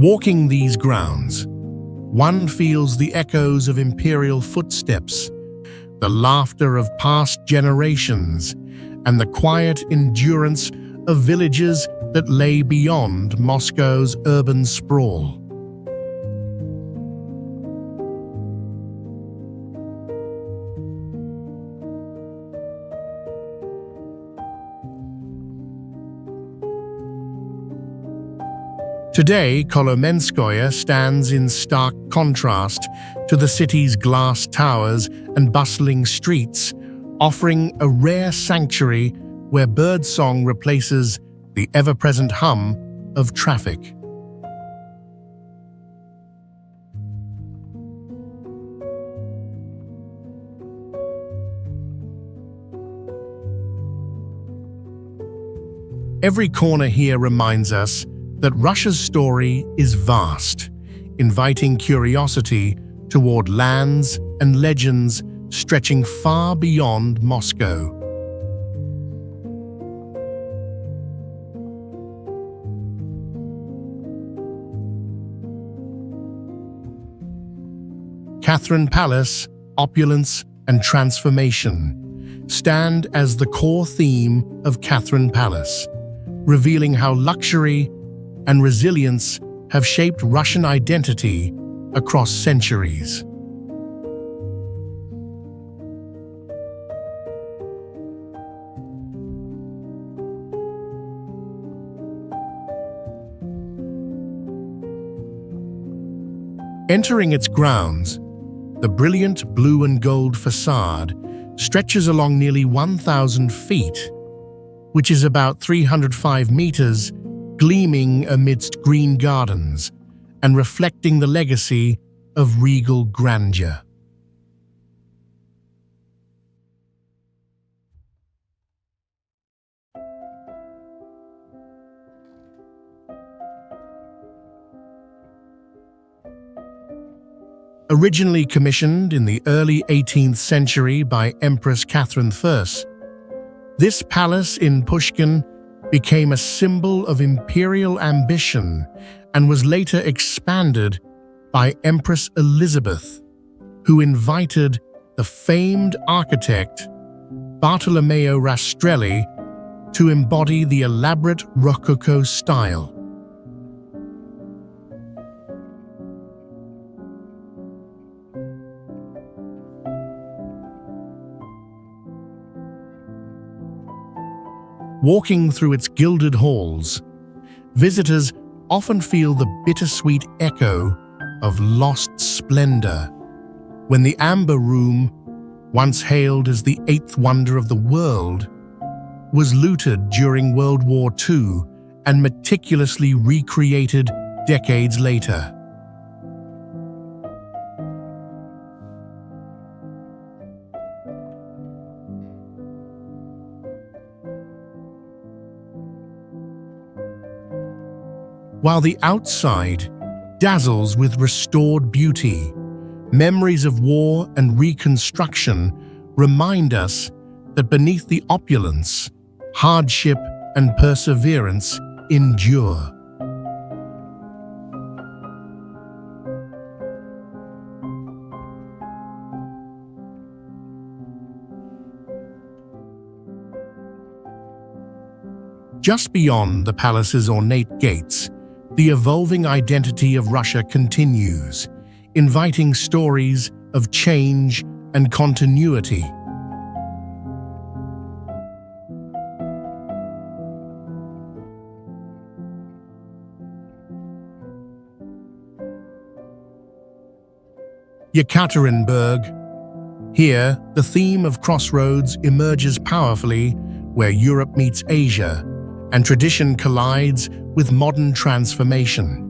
Walking these grounds, one feels the echoes of imperial footsteps, the laughter of past generations, and the quiet endurance of villages that lay beyond Moscow's urban sprawl. Today, Kolomenskoye stands in stark contrast to the city's glass towers and bustling streets, offering a rare sanctuary where birdsong replaces the ever-present hum of traffic. Every corner here reminds us that Russia's story is vast, inviting curiosity toward lands and legends stretching far beyond Moscow. Catherine Palace, opulence and transformation stand as the core theme of Catherine Palace, revealing how luxury and resilience have shaped Russian identity across centuries. Entering its grounds, the brilliant blue and gold facade stretches along nearly 1,000 feet, which is about 305 meters, gleaming amidst green gardens and reflecting the legacy of regal grandeur. Originally commissioned in the early 18th century by Empress Catherine I, this palace in Pushkin became a symbol of imperial ambition and was later expanded by Empress Elizabeth, who invited the famed architect Bartolomeo Rastrelli to embody the elaborate Rococo style. Walking through its gilded halls, visitors often feel the bittersweet echo of lost splendor when the Amber Room, once hailed as the 8th wonder of the world, was looted during World War II and meticulously recreated decades later. while the outside dazzles with restored beauty. Memories of war and reconstruction remind us that beneath the opulence, hardship and perseverance endure. Just beyond the palace's ornate gates, the evolving identity of Russia continues, inviting stories of change and continuity. Yekaterinburg. Here, the theme of crossroads emerges powerfully, where Europe meets Asia, and tradition collides with modern transformation.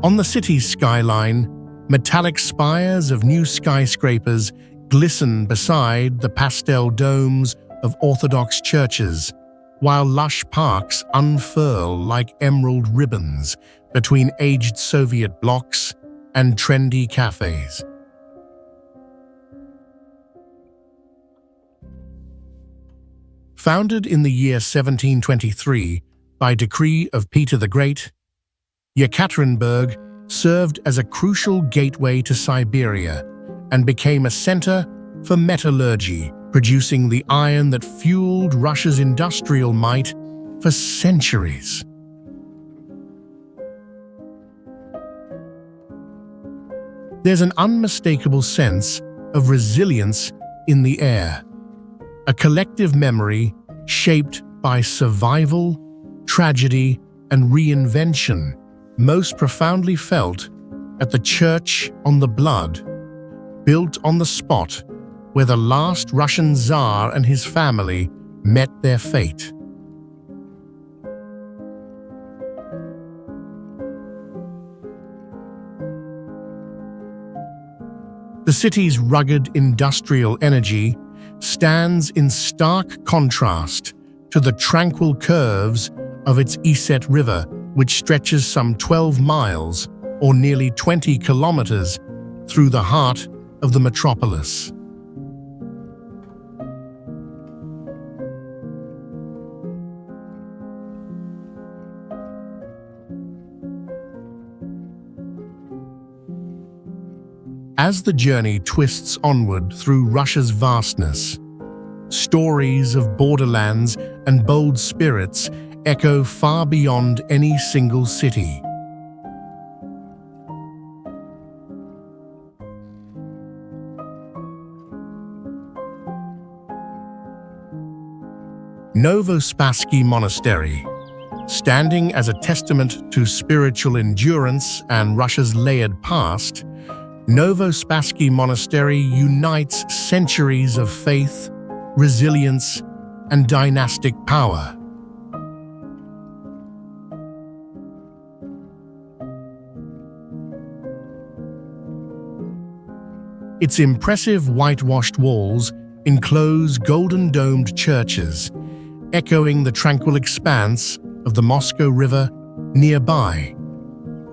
On the city's skyline, metallic spires of new skyscrapers glisten beside the pastel domes of Orthodox churches, while lush parks unfurl like emerald ribbons between aged Soviet blocks and trendy cafes. Founded in the year 1723 by decree of Peter the Great, Yekaterinburg served as a crucial gateway to Siberia and became a center for metallurgy, producing the iron that fueled Russia's industrial might for centuries. There's an unmistakable sense of resilience in the air, a collective memory shaped by survival, tragedy, and reinvention, most profoundly felt at the Church on the Blood, built on the spot where the last Russian Tsar and his family met their fate. The city's rugged industrial energy stands in stark contrast to the tranquil curves of its Iset River, which stretches some 12 miles, or nearly 20 kilometers, through the heart of the metropolis. As the journey twists onward through Russia's vastness, stories of borderlands and bold spirits echo far beyond any single city. Novospassky Monastery. Standing as a testament to spiritual endurance and Russia's layered past, Novospassky Monastery unites centuries of faith, resilience, and dynastic power. Its impressive whitewashed walls enclose golden-domed churches, echoing the tranquil expanse of the Moscow River nearby,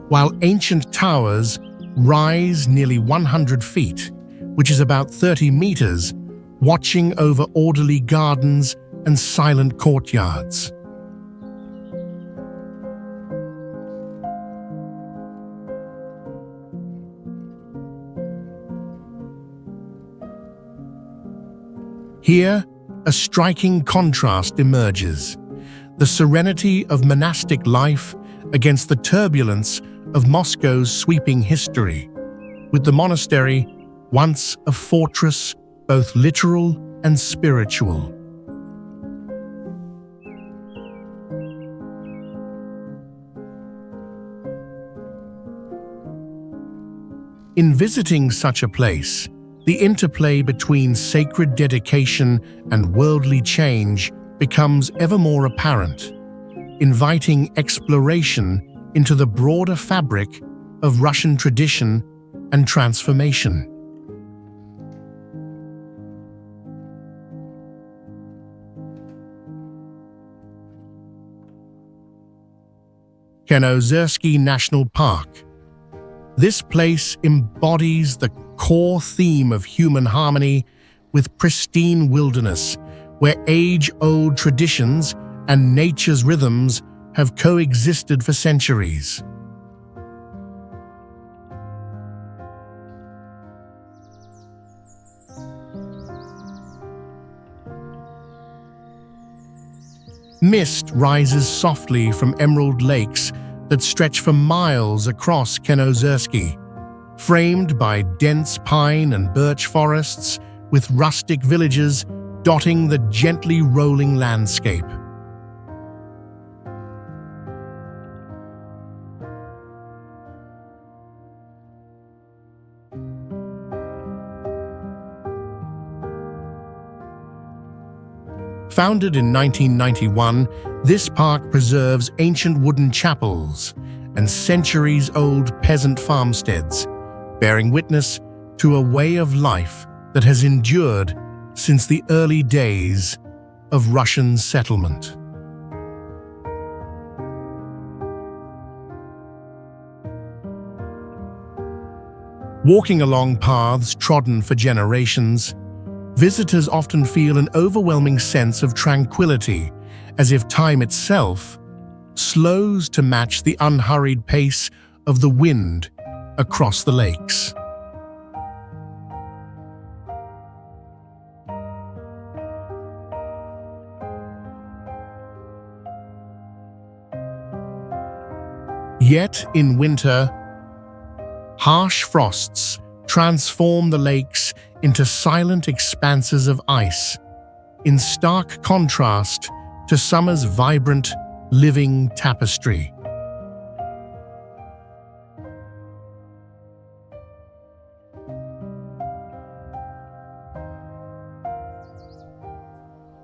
while ancient towers rise nearly 100 feet, which is about 30 meters, watching over orderly gardens and silent courtyards. Here, a striking contrast emerges: the serenity of monastic life against the turbulence of Moscow's sweeping history, with the monastery once a fortress, both literal and spiritual. In visiting such a place, the interplay between sacred dedication and worldly change becomes ever more apparent, inviting exploration into the broader fabric of Russian tradition and transformation. Kenozersky National Park. This place embodies the core theme of human harmony with pristine wilderness, where age-old traditions and nature's rhythms have coexisted for centuries. Mist rises softly from emerald lakes that stretch for miles across Kenozersky, framed by dense pine and birch forests with rustic villages dotting the gently rolling landscape. Founded in 1991, this park preserves ancient wooden chapels and centuries-old peasant farmsteads, bearing witness to a way of life that has endured since the early days of Russian settlement. Walking along paths trodden for generations, visitors often feel an overwhelming sense of tranquility, as if time itself slows to match the unhurried pace of the wind across the lakes. Yet in winter, harsh frosts transform the lakes into silent expanses of ice, in stark contrast to summer's vibrant, living tapestry.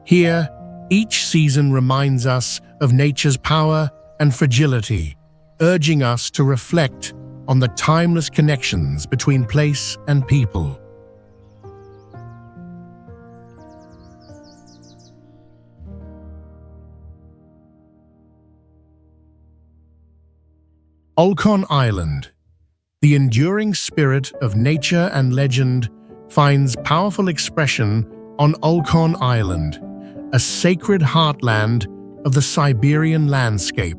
Here, each season reminds us of nature's power and fragility, urging us to reflect on the timeless connections between place and people. Olkhon Island, the enduring spirit of nature and legend, finds powerful expression on Olkhon Island, a sacred heartland of the Siberian landscape.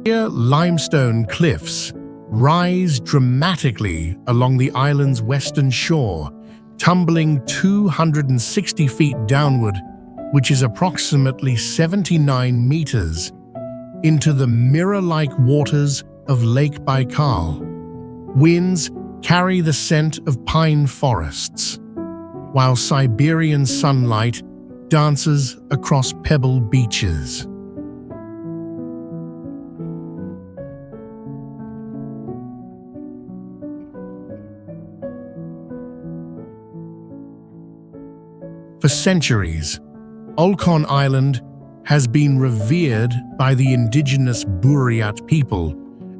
Here, limestone cliffs rise dramatically along the island's western shore, tumbling 260 feet downward, which is approximately 79 meters, into the mirror-like waters of Lake Baikal. Winds carry the scent of pine forests, while Siberian sunlight dances across pebble beaches. For centuries, Olkhon Island has been revered by the indigenous Buryat people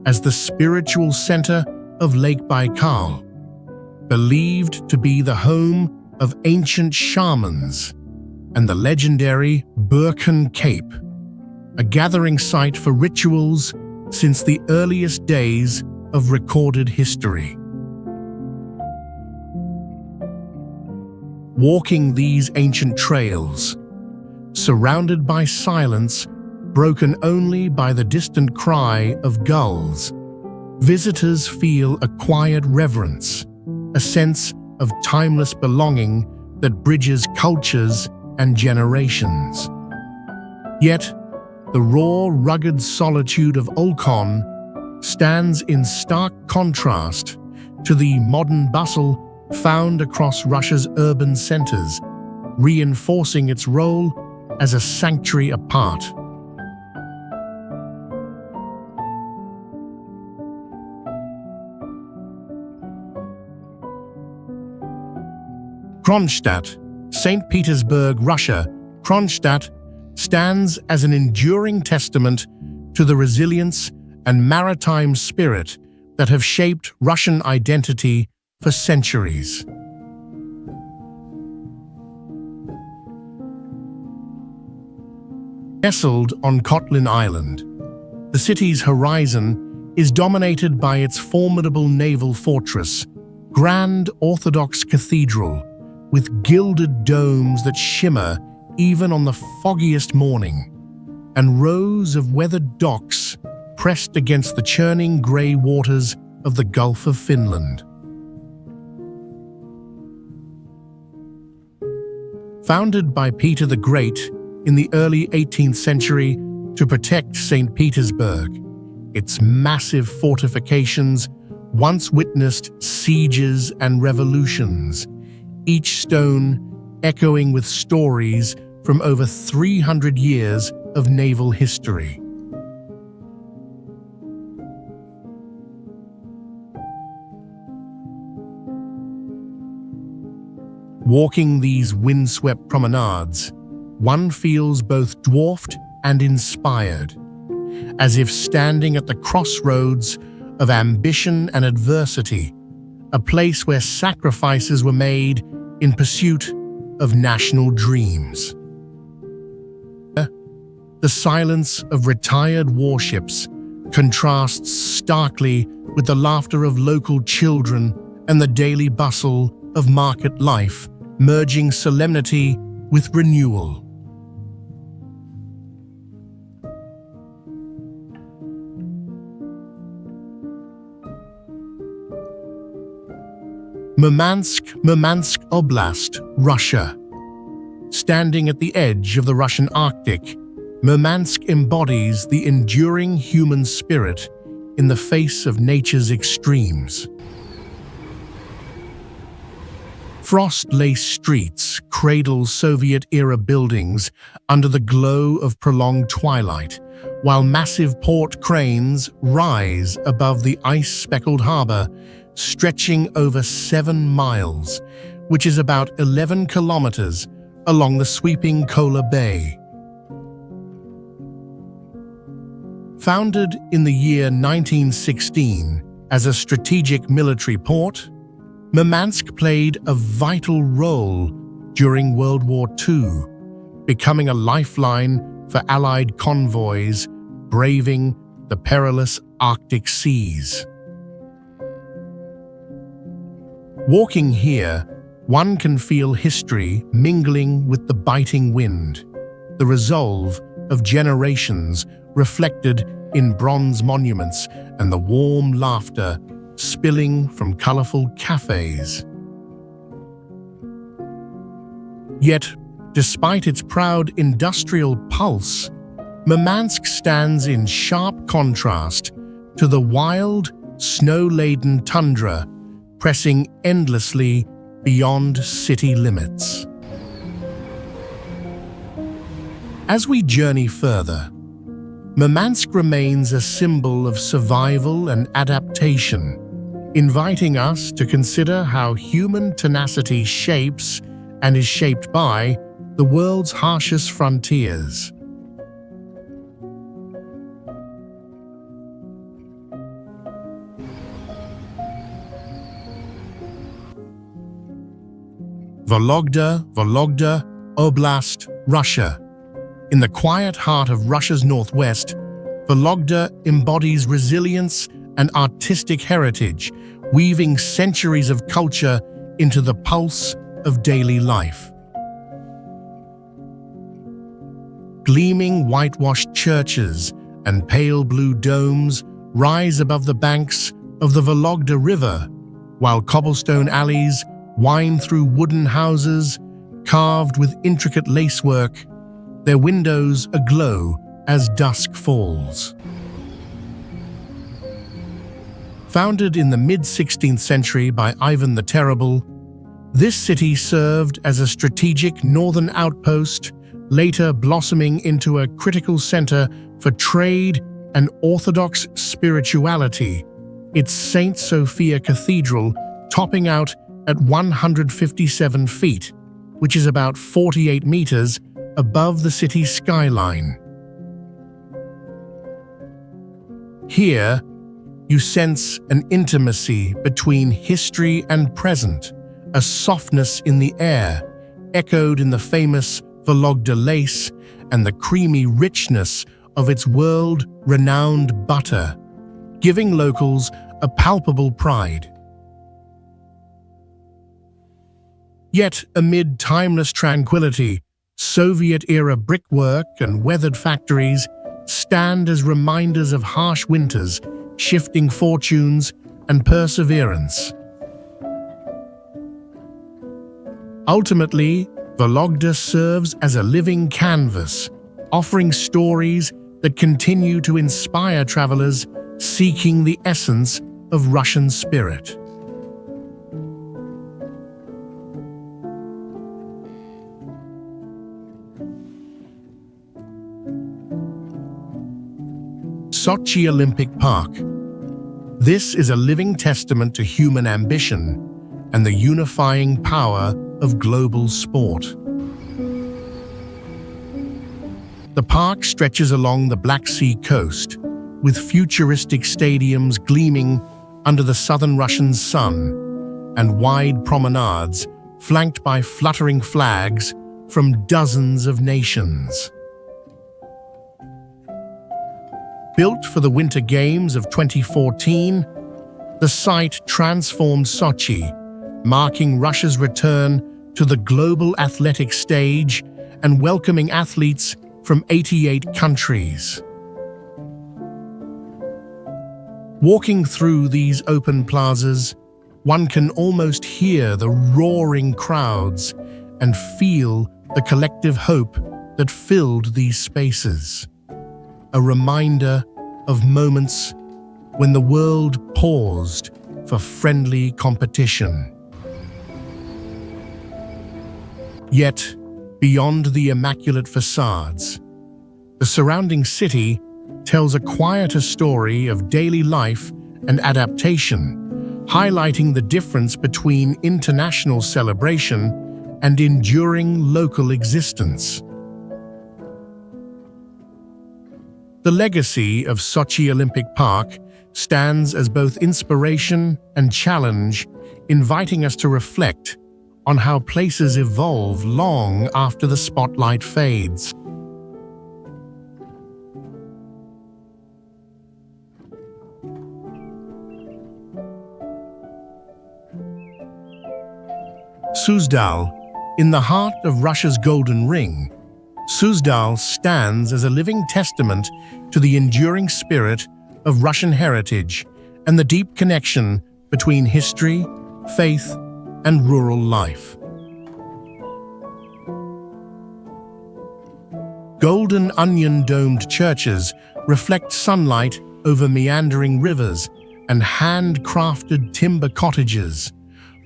as the spiritual center of Lake Baikal, believed to be the home of ancient shamans and the legendary Burkan Cape, a gathering site for rituals since the earliest days of recorded history. Walking these ancient trails, surrounded by silence broken only by the distant cry of gulls, visitors feel a quiet reverence, a sense of timeless belonging that bridges cultures and generations. Yet, the raw, rugged solitude of Olkhon stands in stark contrast to the modern bustle found across Russia's urban centers, reinforcing its role as a sanctuary apart. Kronstadt, Saint Petersburg, Russia. Kronstadt stands as an enduring testament to the resilience and maritime spirit that have shaped Russian identity for centuries. Nestled on Kotlin Island, The city's horizon is dominated by its formidable naval fortress, Grand Orthodox Cathedral, with gilded domes that shimmer even on the foggiest morning, and rows of weathered docks pressed against the churning grey waters of the Gulf of Finland. Founded by Peter the Great in the early 18th century to protect Saint Petersburg, its massive fortifications once witnessed sieges and revolutions, each stone echoing with stories from over 300 years of naval history. Walking these windswept promenades, one feels both dwarfed and inspired, as if standing at the crossroads of ambition and adversity, a place where sacrifices were made in pursuit of national dreams. The silence of retired warships contrasts starkly with the laughter of local children and the daily bustle of market life, merging solemnity with renewal. Murmansk Oblast, Russia. Standing at the edge of the Russian Arctic, Murmansk embodies the enduring human spirit in the face of nature's extremes. Frost-laced streets cradle Soviet-era buildings under the glow of prolonged twilight, while massive port cranes rise above the ice-speckled harbor, stretching over 7 miles, which is about 11 kilometers along the sweeping Kola Bay. Founded in the year 1916 as a strategic military port, Murmansk played a vital role during World War II, becoming a lifeline for Allied convoys braving the perilous Arctic seas. Walking here, one can feel history mingling with the biting wind, the resolve of generations reflected in bronze monuments and the warm laughter spilling from colorful cafes. Yet, despite its proud industrial pulse, Murmansk stands in sharp contrast to the wild, snow-laden tundra pressing endlessly beyond city limits. As we journey further, Murmansk remains a symbol of survival and adaptation, inviting us to consider how human tenacity shapes and is shaped by the world's harshest frontiers. Vologda Oblast, Russia. In the quiet heart of Russia's northwest, Vologda embodies resilience and artistic heritage, weaving centuries of culture into the pulse of daily life. Gleaming whitewashed churches and pale blue domes rise above the banks of the Vologda River, while cobblestone alleys wind through wooden houses carved with intricate lacework, their windows aglow as dusk falls. Founded in the mid-16th century by Ivan the Terrible, this city served as a strategic northern outpost, later blossoming into a critical center for trade and Orthodox spirituality, its St. Sophia Cathedral topping out at 157 feet, which is about 48 meters above the city's skyline. Here, you sense an intimacy between history and present, a softness in the air, echoed in the famous Vologda lace and the creamy richness of its world-renowned butter, giving locals a palpable pride. Yet, amid timeless tranquility, Soviet-era brickwork and weathered factories stand as reminders of harsh winters, shifting fortunes, and perseverance. Ultimately, Vologda serves as a living canvas, offering stories that continue to inspire travelers seeking the essence of Russian spirit. Sochi Olympic Park. This is a living testament to human ambition and the unifying power of global sport. The park stretches along the Black Sea coast, with futuristic stadiums gleaming under the southern Russian sun and wide promenades flanked by fluttering flags from dozens of nations. Built for the Winter Games of 2014, the site transformed Sochi, marking Russia's return to the global athletic stage and welcoming athletes from 88 countries. Walking through these open plazas, one can almost hear the roaring crowds and feel the collective hope that filled these spaces. A reminder of moments when the world paused for friendly competition. Yet, beyond the immaculate facades, the surrounding city tells a quieter story of daily life and adaptation, highlighting the difference between international celebration and enduring local existence. The legacy of Sochi Olympic Park stands as both inspiration and challenge, inviting us to reflect on how places evolve long after the spotlight fades. Suzdal, in the heart of Russia's Golden Ring, Suzdal stands as a living testament to the enduring spirit of Russian heritage and the deep connection between history, faith, and rural life. Golden onion-domed churches reflect sunlight over meandering rivers and hand-crafted timber cottages,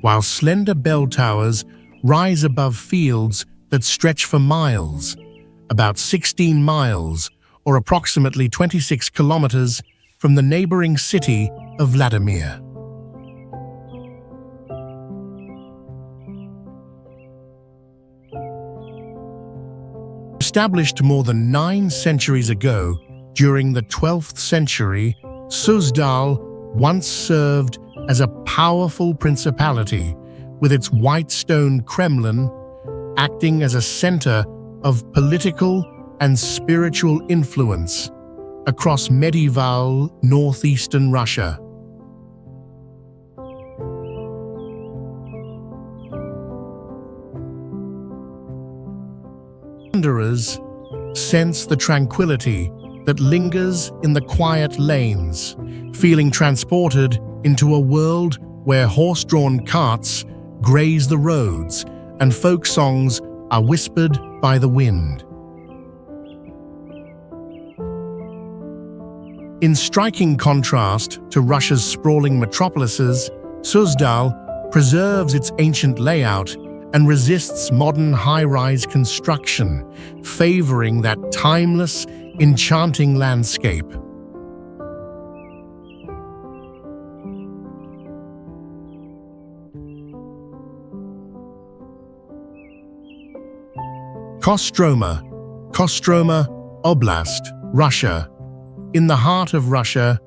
while slender bell towers rise above fields that stretch for miles, about 16 miles, or approximately 26 kilometers from the neighboring city of Vladimir. Established more than 9 centuries ago, during the 12th century, Suzdal once served as a powerful principality, with its white stone Kremlin acting as a center of political and spiritual influence across medieval northeastern Russia. Wanderers sense the tranquility that lingers in the quiet lanes, feeling transported into a world where horse-drawn carts graze the roads and folk songs are whispered by the wind. In striking contrast to Russia's sprawling metropolises, Suzdal preserves its ancient layout and resists modern high-rise construction, favoring that timeless, enchanting landscape. Kostroma Oblast, Russia. In the heart of Russia,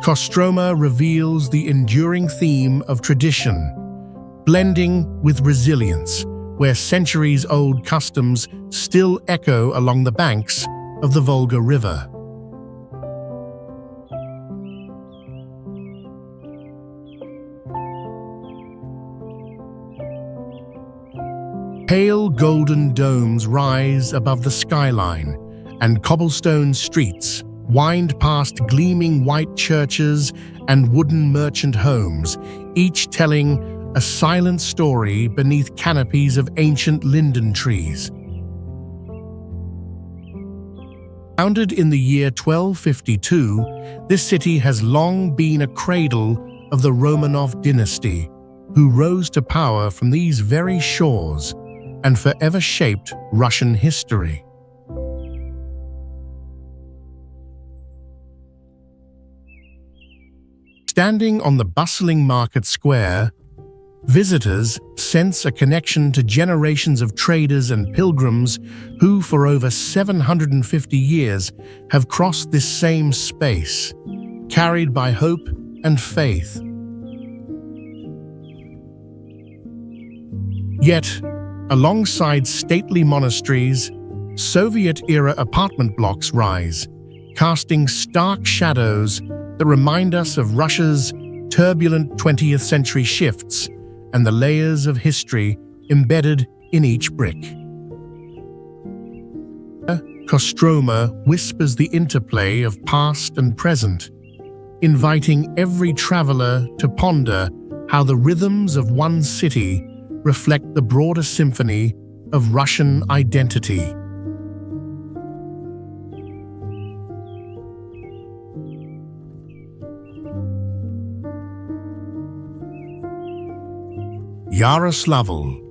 Kostroma reveals the enduring theme of tradition, blending with resilience, where centuries-old customs still echo along the banks of the Volga River. Pale golden domes rise above the skyline, and cobblestone streets wind past gleaming white churches and wooden merchant homes, each telling a silent story beneath canopies of ancient linden trees. Founded in the year 1252, this city has long been a cradle of the Romanov dynasty, who rose to power from these very shores and forever shaped Russian history. Standing on the bustling market square, visitors sense a connection to generations of traders and pilgrims who, for over 750 years, have crossed this same space, carried by hope and faith. Yet, alongside stately monasteries, Soviet-era apartment blocks rise, casting stark shadows that remind us of Russia's turbulent 20th century shifts and the layers of history embedded in each brick. Kostroma whispers the interplay of past and present, inviting every traveler to ponder how the rhythms of one city reflect the broader symphony of Russian identity. Yaroslavl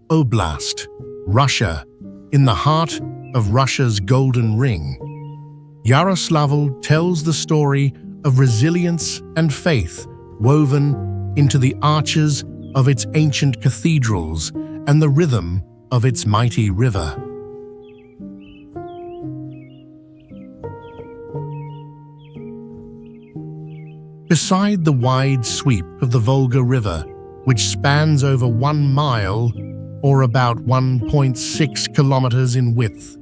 Oblast, Russia, in the heart of Russia's Golden Ring. Yaroslavl tells the story of resilience and faith woven into the arches of its ancient cathedrals and the rhythm of its mighty river. Beside the wide sweep of the Volga River, which spans over 1 mile, or about 1.6 kilometers in width,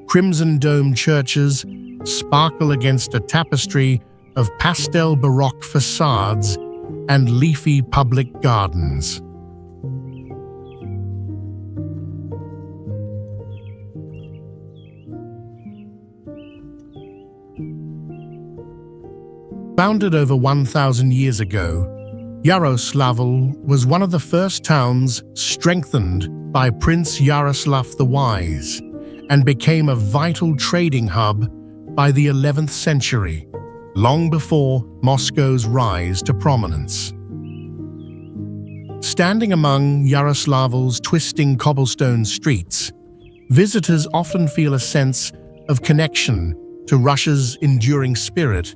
crimson dome churches sparkle against a tapestry of pastel Baroque facades and leafy public gardens. Founded over 1,000 years ago, Yaroslavl was one of the first towns strengthened by Prince Yaroslav the Wise and became a vital trading hub by the 11th century, long before Moscow's rise to prominence. Standing among Yaroslavl's twisting cobblestone streets, visitors often feel a sense of connection to Russia's enduring spirit,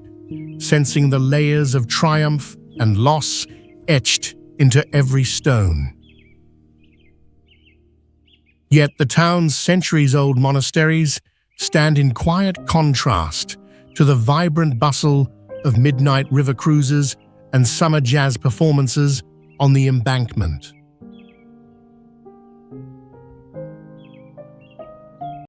sensing the layers of triumph and loss etched into every stone. Yet the town's centuries-old monasteries stand in quiet contrast to the vibrant bustle of midnight river cruises and summer jazz performances on the embankment.